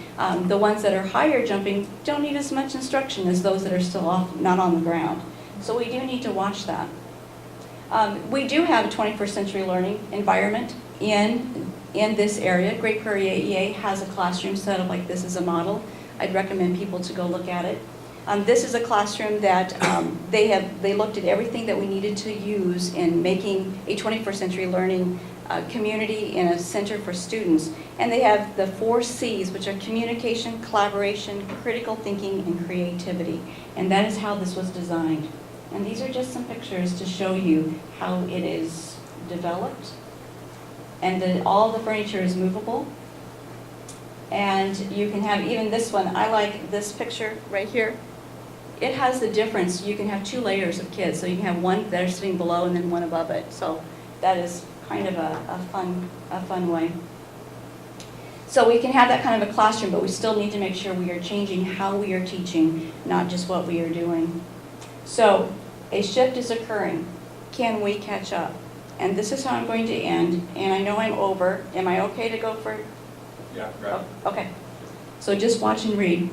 The ones that are higher jumping don't need as much instruction as those that are still not on the ground. So we do need to watch that. We do have a 21st century learning environment in this area. Great Prairie AEA has a classroom set up like this as a model. I'd recommend people to go look at it. This is a classroom that they looked at everything that we needed to use in making a 21st century learning community in a center for students. And they have the 4 C's, which are communication, collaboration, critical thinking, and creativity. And that is how this was designed. And these are just some pictures to show you how it is developed. And all the furniture is movable. And you can have even this one. I like this picture right here. It has the difference. You can have 2 layers of kids. So you can have one that are sitting below and then one above it. So that is kind of a fun way. So we can have that kind of a classroom, but we still need to make sure we are changing how we are teaching, not just what we are doing. So a shift is occurring. Can we catch up? And this is how I'm going to end. And I know I'm over. Am I okay to go for?
Yeah, right.
Oh, okay. So just watch and read.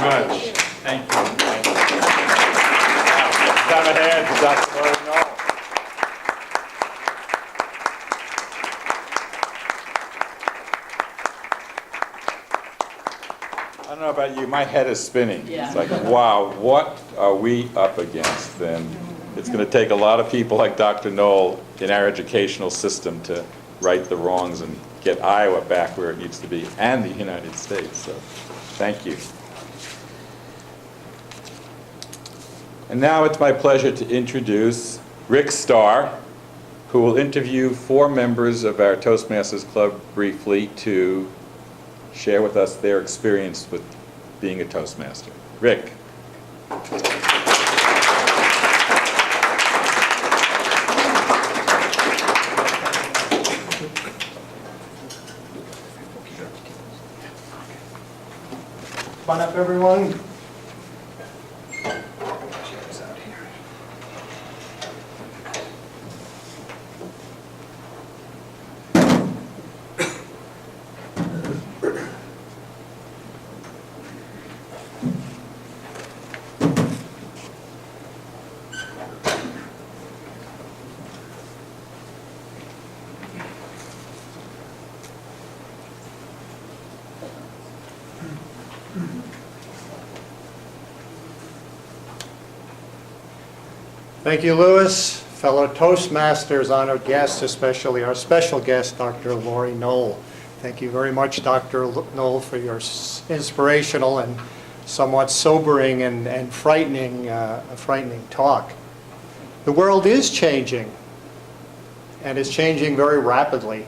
much.
Thank you.
Time ahead for Dr. Lori Knoll. I don't know about you, my head is spinning.
Yeah.
It's like, wow, what are we up against? And it's going to take a lot of people like Dr. Knoll in our educational system to right the wrongs and get Iowa back where it needs to be, and the United States. So, thank you. And now it's my pleasure to introduce Rick Starr, who will interview 4 members of our Toastmasters Club briefly to share with us their experience with being a Toastmaster. Rick.
Come on up, everyone. Thank you, Louis. Fellow Toastmasters, honored guests, especially our special guest, Dr. Lori Knoll. Thank you very much, Dr. Knoll, for your inspirational and somewhat sobering and frightening talk. The world is changing, and is changing very rapidly.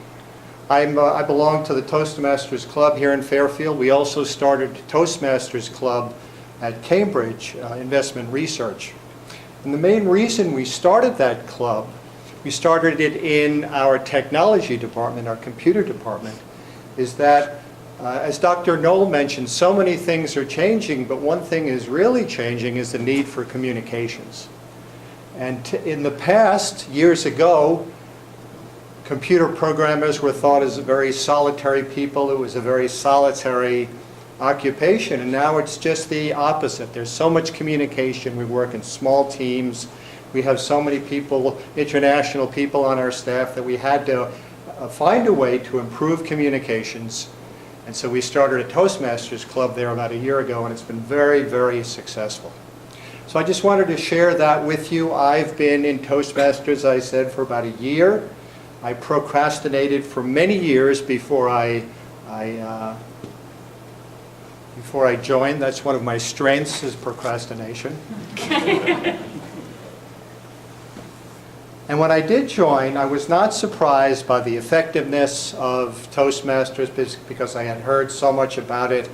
I belong to the Toastmasters Club here in Fairfield. We also started Toastmasters Club at Cambridge Investment Research. And the main reason we started that club, we started it in our technology department, our computer department, is that, as Dr. Knoll mentioned, so many things are changing, but one thing is really changing is the need for communications. And in the past, years ago, computer programmers were thought as very solitary people. It was a very solitary occupation, and now it's just the opposite. There's so much communication. We work in small teams. We have so many people, international people on our staff, that we had to find a way to improve communications. And so we started a Toastmasters Club there about a year ago, and it's been very, very successful. So I just wanted to share that with you. I've been in Toastmasters, I said, for about a year. I procrastinated for many years before I joined. That's one of my strengths, is procrastination. And when I did join, I was not surprised by the effectiveness of Toastmasters because I had heard so much about it.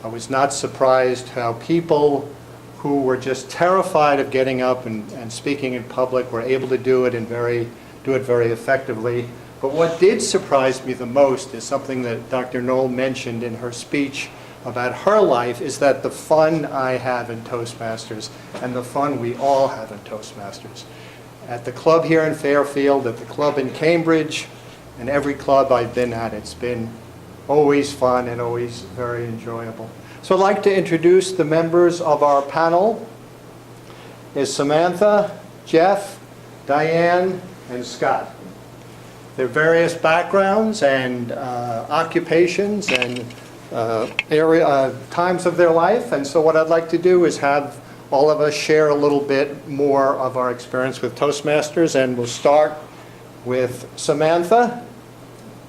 I was not surprised how people who were just terrified of getting up and speaking in public were able to do it very effectively. But what did surprise me the most is something that Dr. Knoll mentioned in her speech about her life, is that the fun I have in Toastmasters and the fun we all have in Toastmasters. At the club here in Fairfield, at the club in Cambridge, and every club I've been at, it's been always fun and always very enjoyable. So I'd like to introduce the members of our panel. Is Samantha, Jeff, Diane, and Scott. Their various backgrounds and occupations and times of their life, and so what I'd like to do is have all of us share a little bit more of our experience with Toastmasters, and we'll start with Samantha.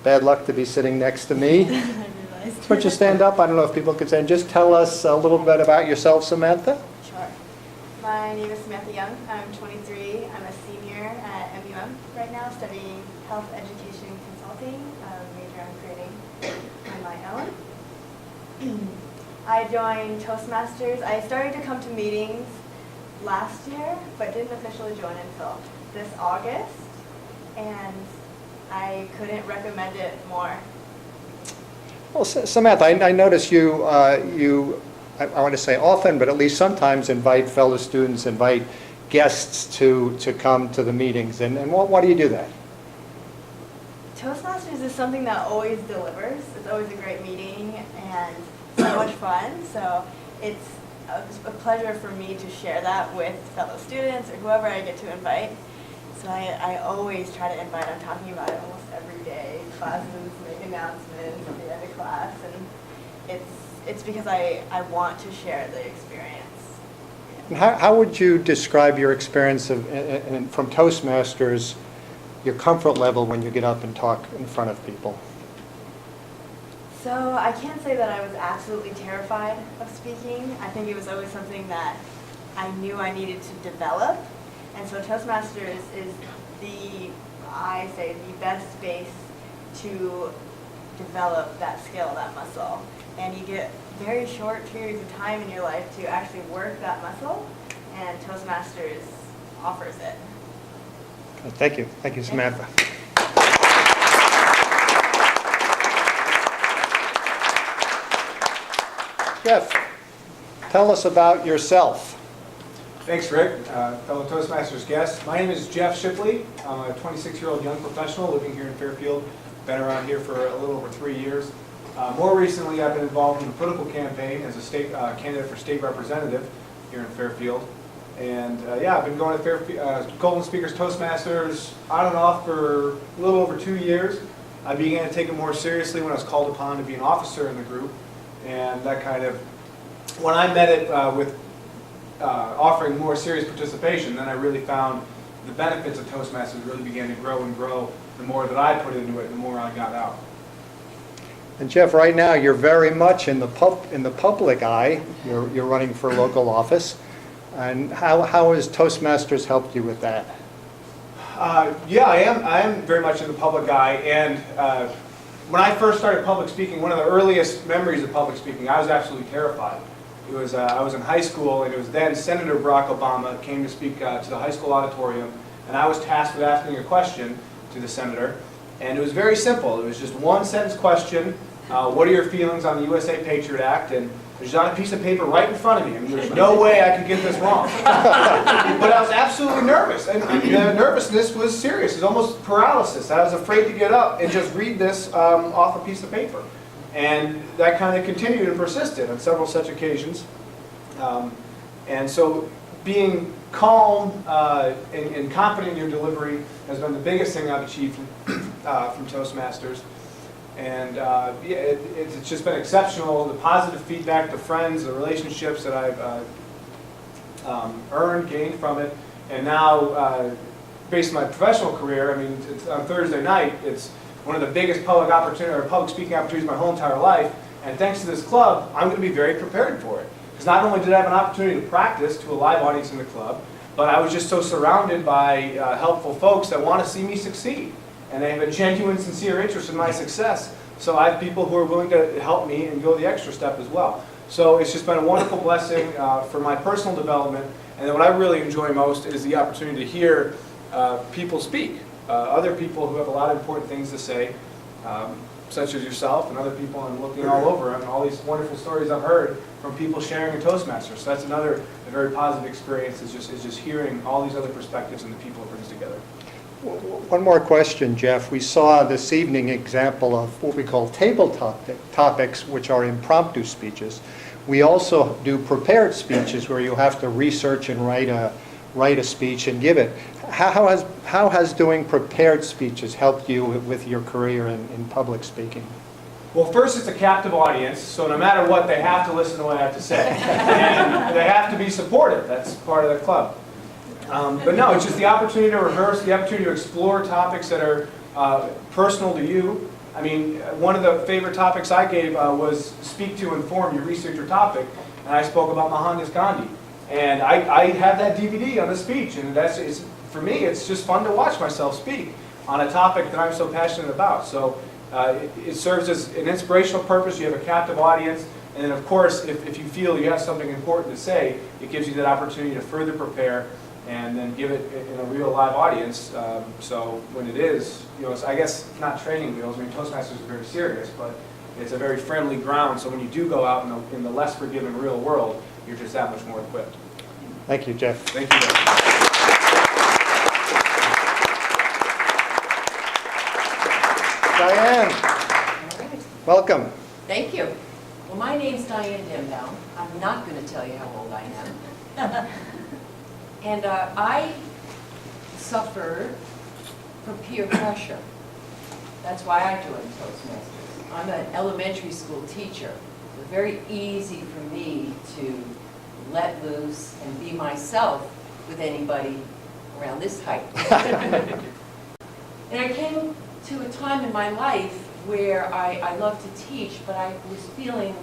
Bad luck to be sitting next to me. Why don't you stand up? I don't know if people could stand. Just tell us a little bit about yourself, Samantha.
Sure. My name is Samantha Young. I'm 23. I'm a senior at MUM right now, studying health education consulting, major on creating on my own. I joined Toastmasters. I started to come to meetings last year, but didn't officially join until this August, and I couldn't recommend it more.
Well, Samantha, I notice you, I want to say often, but at least sometimes invite fellow students, invite guests to come to the meetings, and why do you do that?
Toastmasters is something that always delivers. It's always a great meeting and so much fun. So it's a pleasure for me to share that with fellow students or whoever I get to invite. So I always try to invite, I'm talking about it almost every day. Classes make announcements at the end of class, and it's because I want to share the experience.
And how would you describe your experience from Toastmasters, your comfort level when you get up and talk in front of people?
So I can't say that I was absolutely terrified of speaking. I think it was always something that I knew I needed to develop. And so Toastmasters is I say, the best space to develop that skill, that muscle. And you get very short periods of time in your life to actually work that muscle, and Toastmasters offers it.
Thank you. Thank you, Samantha. Jeff, tell us about yourself.
Thanks, Rick. Fellow Toastmasters guests. My name is Jeff Shipley. I'm a 26-year-old young professional living here in Fairfield. Been around here for a little over 3 years. More recently, I've been involved in the political campaign as a state candidate for state representative here in Fairfield. And yeah, I've been going to Golden Speakers Toastmasters on and off for a little over 2 years. I began to take it more seriously when I was called upon to be an officer in the group. And that kind of, when I met it with offering more serious participation, then I really found the benefits of Toastmasters really began to grow and grow the more that I put into it, the more I got out.
And Jeff, right now you're very much in the public eye. You're running for local office. And how has Toastmasters helped you with that?
Yeah, I am very much in the public eye. And when I first started public speaking, one of the earliest memories of public speaking, I was absolutely terrified. It was I was in high school, and it was then Senator Barack Obama came to speak to the high school auditorium, and I was tasked with asking a question to the senator. And it was very simple. It was just one sentence question. What are your feelings on the USA Patriot Act? And there's not a piece of paper right in front of me. I mean, there's no way I could get this wrong. But I was absolutely nervous. And the nervousness was serious. It was almost paralysis. I was afraid to get up and just read this off a piece of paper. And that kind of continued and persisted on several such occasions. And so being calm and confident in your delivery has been the biggest thing I've achieved from Toastmasters. And yeah, it's just been exceptional. The positive feedback, the friends, the relationships that I've gained from it. And now, based on my professional career, I mean, on Thursday night, it's one of the biggest public speaking opportunities of my whole entire life. And thanks to this club, I'm going to be very prepared for it. Because not only did I have an opportunity to practice to a live audience in the club, but I was just so surrounded by helpful folks that want to see me succeed. And they have a genuine, sincere interest in my success. So I have people who are willing to help me and go the extra step as well. So it's just been a wonderful blessing for my personal development. And then what I really enjoy most is the opportunity to hear people speak. Other people who have a lot of important things to say, such as yourself and other people. I'm looking all over and all these wonderful stories I've heard from people sharing in Toastmasters. So that's another very positive experience, is just hearing all these other perspectives and the people it brings together.
One more question, Jeff. We saw this evening example of what we call table topics, which are impromptu speeches. We also do prepared speeches where you have to research and write a speech and give it. How has doing prepared speeches helped you with your career in public speaking?
Well, first, it's a captive audience, so no matter what, they have to listen to what I have to say. And they have to be supportive. That's part of the club. But no, it's just the opportunity to rehearse, the opportunity to explore topics that are personal to you. I mean, one of the favorite topics I gave was speak to inform, you research your topic, and I spoke about Mohandas Gandhi. And I have that DVD on the speech, and for me, it's just fun to watch myself speak on a topic that I'm so passionate about. So it serves as an inspirational purpose. You have a captive audience. And then, of course, if you feel you have something important to say, it gives you that opportunity to further prepare and then give it in a real live audience. So when it is, I guess not training wheels. I mean, Toastmasters is very serious, but it's a very friendly ground. So when you do go out in the less forgiving real world, you're just that much more equipped.
Thank you, Jeff.
Thank you, Jeff.
Diane, welcome.
Thank you. Well, my name's Diane Dembaum. I'm not going to tell you how old I am. And I suffered from peer pressure. That's why I joined Toastmasters. I'm an elementary school teacher. It was very easy for me to let loose and be myself with anybody around this height. And I came to a time in my life where I loved to teach, but I was feeling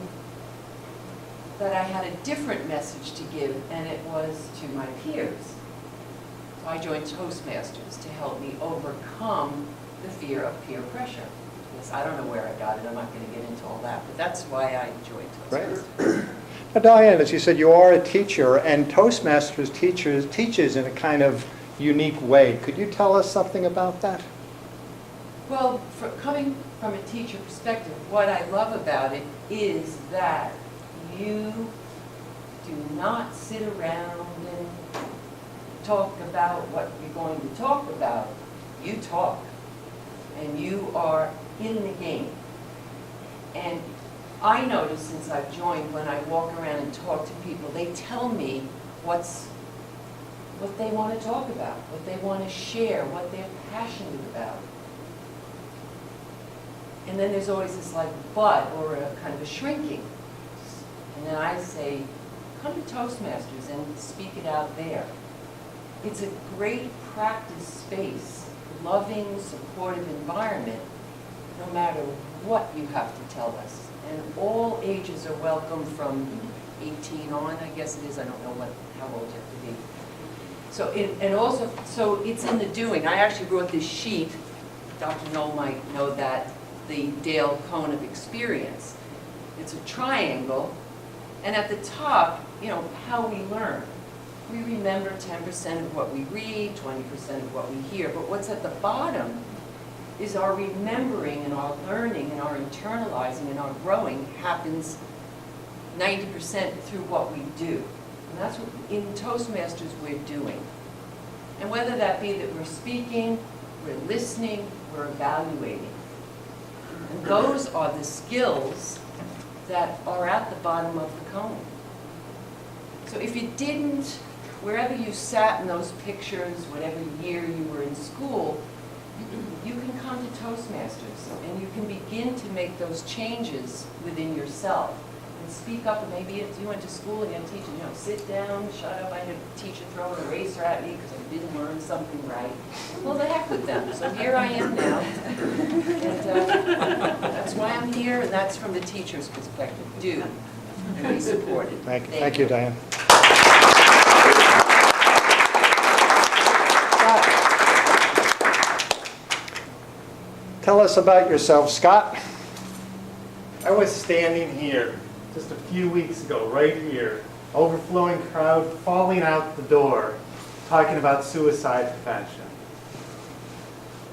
that I had a different message to give, and it was to my peers. So I joined Toastmasters to help me overcome the fear of peer pressure. Yes, I don't know where I got it, I'm not going to get into all that, but that's why I joined Toastmasters.
Right. Now, Diane, as you said, you are a teacher, and Toastmasters teaches in a kind of unique way. Could you tell us something about that?
Well, coming from a teacher perspective, what I love about it is that you do not sit around and talk about what you're going to talk about. You talk, and you are in the game. And I notice since I've joined, when I walk around and talk to people, they tell me what they want to talk about, what they want to share, what they're passionate about. And then there's always this like but or a kind of a shrinking. And then I say, come to Toastmasters and speak it out there. It's a great practice space, loving, supportive environment, no matter what you have to tell us. And all ages are welcome from 18 on, I guess it is. I don't know how old you have to be. So, so it's in the doing. I actually brought this sheet. Dr. Knoll might know that, the Dale Cone of Experience. It's a triangle, and at the top, how we learn. We remember 10% of what we read, 20% of what we hear, but what's at the bottom is our remembering and our learning and our internalizing and our growing happens 90% through what we do. And that's what in Toastmasters we're doing. And whether that be that we're speaking, we're listening, we're evaluating. And those are the skills that are at the bottom of the cone. So if you didn't, wherever you sat in those pictures, whatever year you were in school, you can come to Toastmasters and you can begin to make those changes within yourself. And speak up, and maybe if you went to school and you had a teacher, sit down, shut up, I had a teacher throw an eraser at me because I didn't learn something right. Well, the heck with them. So here I am now. And that's why I'm here, and that's from the teacher's perspective. Do and be supported.
Thank you, Diane. Tell us about yourself, Scott.
I was standing here just a few weeks ago, right here, overflowing crowd, falling out the door, talking about suicide prevention.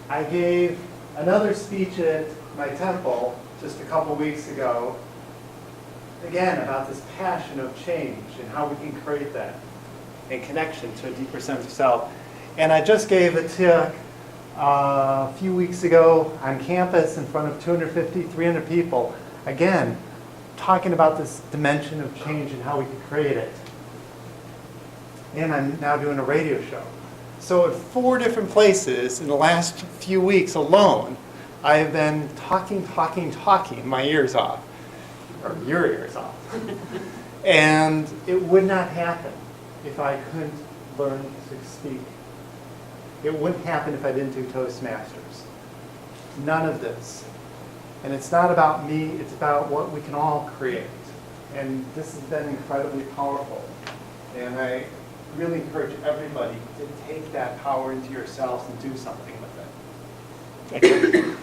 I gave another speech at my temple just a couple weeks ago, again, about this passion of change and how we can create that in connection to a deeper sense of self. And I just gave a talk a few weeks ago on campus in front of 250, 300 people, again, talking about this dimension of change and how we can create it. And I'm now doing a radio show. So at 4 different places in the last few weeks alone, I have been talking my ears off, or your ears off. And it would not happen if I couldn't learn to speak. It wouldn't happen if I didn't do Toastmasters. None of this. And it's not about me, it's about what we can all create. And this has been incredibly powerful. And I really encourage everybody to take that power into yourselves and do something with it. Thank you.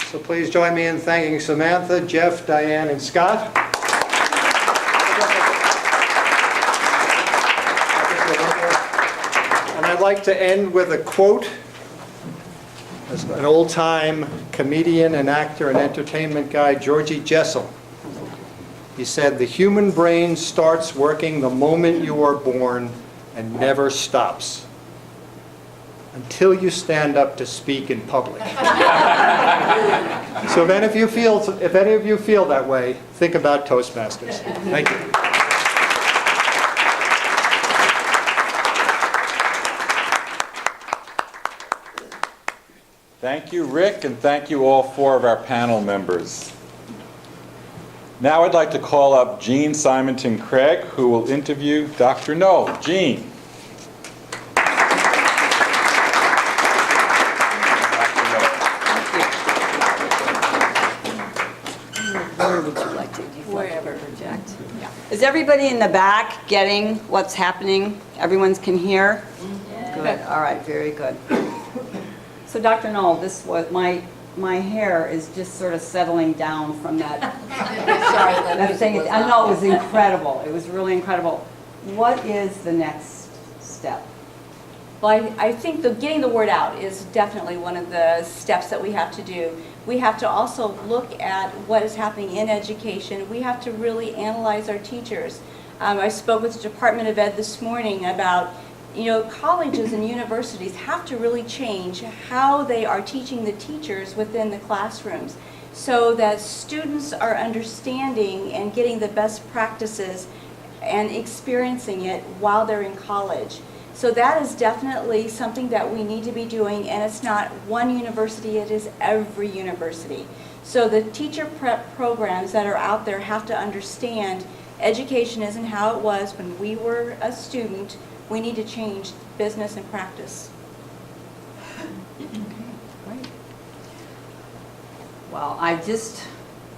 So please join me in thanking Samantha, Jeff, Diane, and Scott. And I'd like to end with a quote. As an old-time comedian and actor and entertainment guy, Georgie Jessel. He said, "The human brain starts working the moment you are born and never stops until you stand up to speak in public. So if any of you feel that way, think about Toastmasters. Thank you.
Thank you, Rick, and thank you all 4 of our panel members. Now I'd like to call up Jean Simonton Craig, who will interview Dr. Knoll. Jean.
Where would you like to? Wherever. Project. Yeah. Is everybody in the back getting what's happening? Everyone's can hear? Yeah. Good. All right. Very good. So, Dr. Knoll, this was my hair is just sort of settling down from that.
Sorry,
that thing. I know it was incredible. It was really incredible. What is the next step?
Well, I think getting the word out is definitely one of the steps that we have to do. We have to also look at what is happening in education. We have to really analyze our teachers. I spoke with the Department of Ed this morning about, colleges and universities have to really change how they are teaching the teachers within the classrooms so that students are understanding and getting the best practices and experiencing it while they're in college. So that is definitely something that we need to be doing, and it's not one university, it is every university. So the teacher prep programs that are out there have to understand education isn't how it was when we were a student. We need to change business and practice.
Great. Well,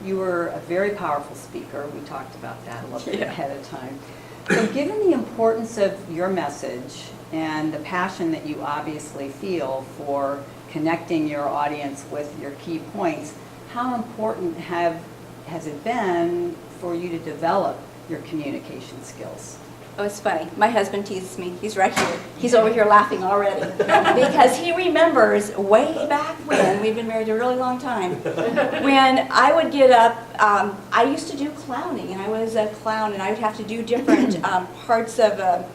you were a very powerful speaker. We talked about that a little bit ahead of time. So given the importance of your message and the passion that you obviously feel for connecting your audience with your key points, how important has it been for you to develop your communication skills?
Oh, it's funny. My husband teases me. He's right here. He's over here laughing already because he remembers way back when, we've been married a really long time, when I would get up, I used to do clowning, and I was a clown, and I would have to do different parts of a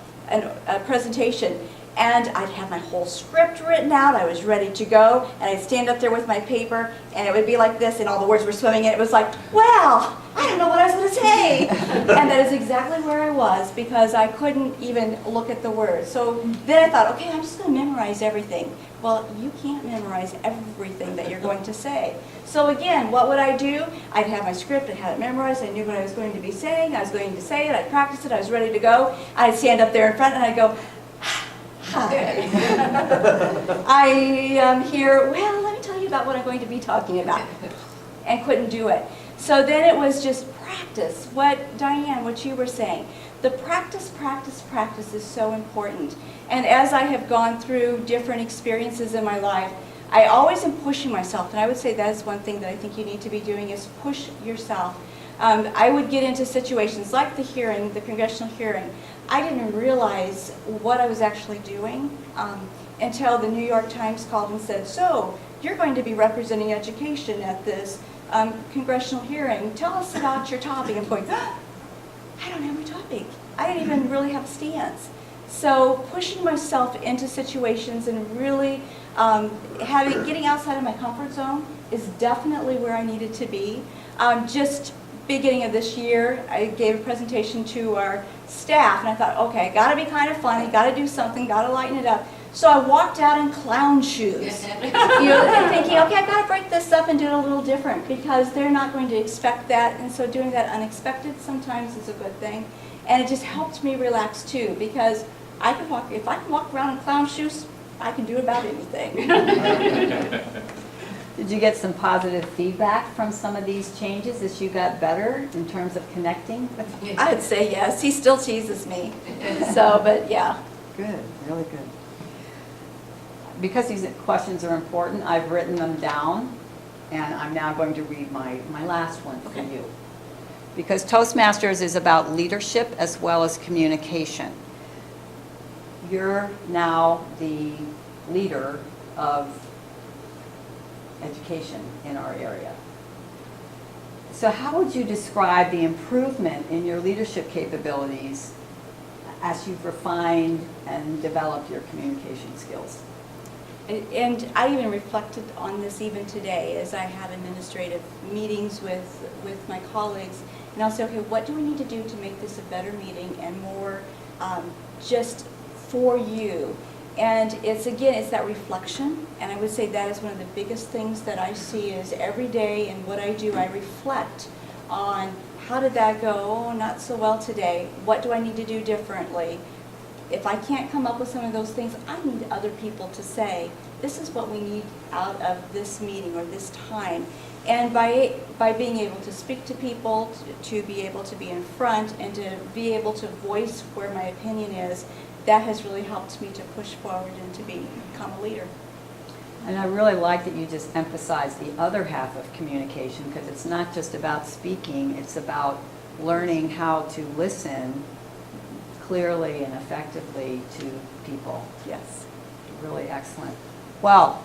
presentation. And I'd have my whole script written out, I was ready to go, and I'd stand up there with my paper, and it would be like this, and all the words were swimming in. It was like, well, I don't know what I was going to say. And that is exactly where I was, because I couldn't even look at the words. So then I thought, okay, I'm just going to memorize everything. Well, you can't memorize everything that you're going to say. So again, what would I do? I'd have my script, I had it memorized, I knew what I was going to be saying, I was going to say it, I'd practice it, I was ready to go. I'd stand up there in front, and I'd go, hi. I am here, well, let me tell you about what I'm going to be talking about. And couldn't do it. So then it was just practice. Diane, what you were saying. The practice is so important. And as I have gone through different experiences in my life, I always am pushing myself. And I would say that is one thing that I think you need to be doing is push yourself. I would get into situations like the hearing, the congressional hearing. I didn't realize what I was actually doing until the New York Times called and said, so you're going to be representing education at this congressional hearing. Tell us about your topic. I'm going, I don't have a topic. I didn't even really have a stance. So pushing myself into situations and really getting outside of my comfort zone is definitely where I needed to be. Just beginning of this year, I gave a presentation to our staff, and I thought, okay, got to be kind of funny, got to do something, got to lighten it up. So I walked out in clown shoes, thinking, okay, I've got to break this up and do it a little different because they're not going to expect that, and so doing that unexpected sometimes is a good thing. And it just helped me relax too, because if I can walk around in clown shoes, I can do about anything.
Did you get some positive feedback from some of these changes as you got better in terms of connecting?
I would say yes. He still teases me. So, but yeah.
Good, really good. Because these questions are important, I've written them down, and I'm now going to read my last one for you. Because Toastmasters is about leadership as well as communication. You're now the leader of education in our area. So how would you describe the improvement in your leadership capabilities as you've refined and developed your communication skills?
And I even reflected on this even today as I had administrative meetings with my colleagues. And I'll say, okay, what do we need to do to make this a better meeting and more just for you? And it's, again, it's that reflection. And I would say that is one of the biggest things that I see is every day in what I do, I reflect on how did that go? Oh, not so well today. What do I need to do differently? If I can't come up with some of those things, I need other people to say, this is what we need out of this meeting or this time. And by being able to speak to people, to be able to be in front, and to be able to voice where my opinion is, that has really helped me to push forward and to become a leader.
And I really like that you just emphasized the other half of communication, because it's not just about speaking, it's about learning how to listen clearly and effectively to people.
Yes.
Really excellent. Well,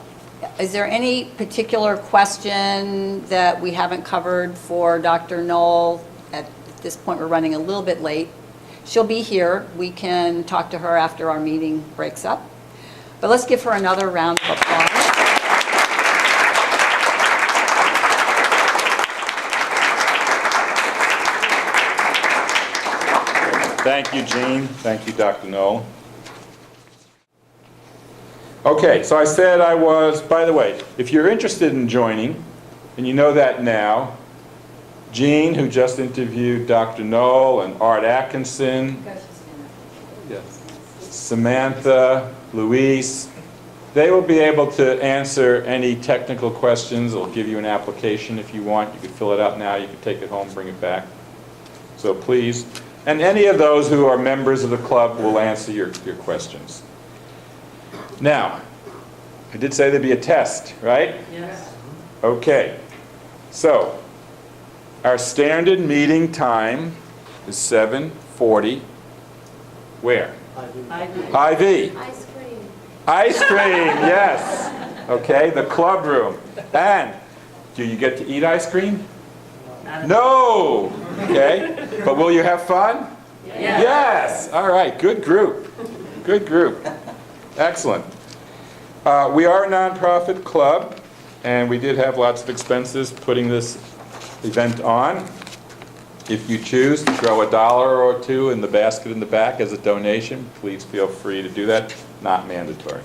is there any particular question that we haven't covered for Dr. Knoll? At this point, we're running a little bit late. She'll be here. We can talk to her after our meeting breaks up. But let's give her another round of applause.
Thank you, Jean. Thank you, Dr. Knoll. Okay, so I said I was, by the way, if you're interested in joining, and you know that now, Jean, who just interviewed Dr. Knoll, and Art Atkinson, yes, Samantha, Luis, they will be able to answer any technical questions. They'll give you an application if you want. You can fill it out now. You can take it home, bring it back. So please. And any of those who are members of the club will answer your questions. Now, I did say there'd be a test, right?
Yes.
Okay. So, our standard meeting time is 7:40. Where? Hy-Vee.
Ice cream.
Ice cream, yes. Okay, the club room. And do you get to eat ice cream? No. Okay. But will you have fun? Yes. All right. Good group. Good group. Excellent. We are a nonprofit club, and we did have lots of expenses putting this event on. If you choose to throw $1 or $2 in the basket in the back as a donation, please feel free to do that. Not mandatory.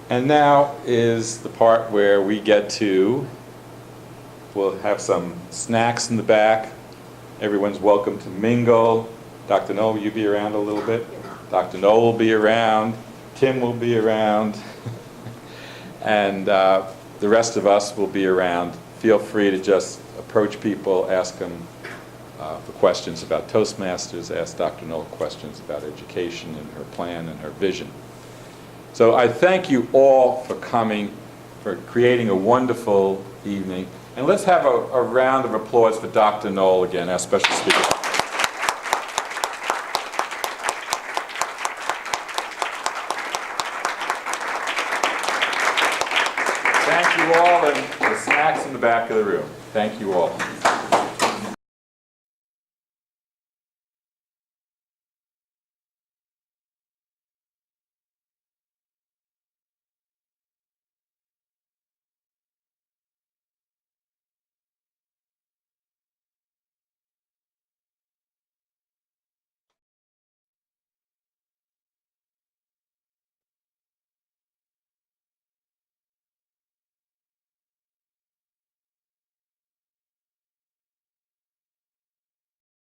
And now is the part where we get to, we'll have some snacks in the back. Everyone's welcome to mingle. Dr. Knoll, will you be around a little bit? Dr. Knoll will be around. Tim will be around. And the rest of us will be around. Feel free to just approach people, ask them for questions about Toastmasters, ask Dr. Knoll questions about education and her plan and her vision. So I thank you all for coming, for creating a wonderful evening. And let's have a round of applause for Dr. Knoll again, our special speaker. Thank you all, and the snacks in the back of the room. Thank you all.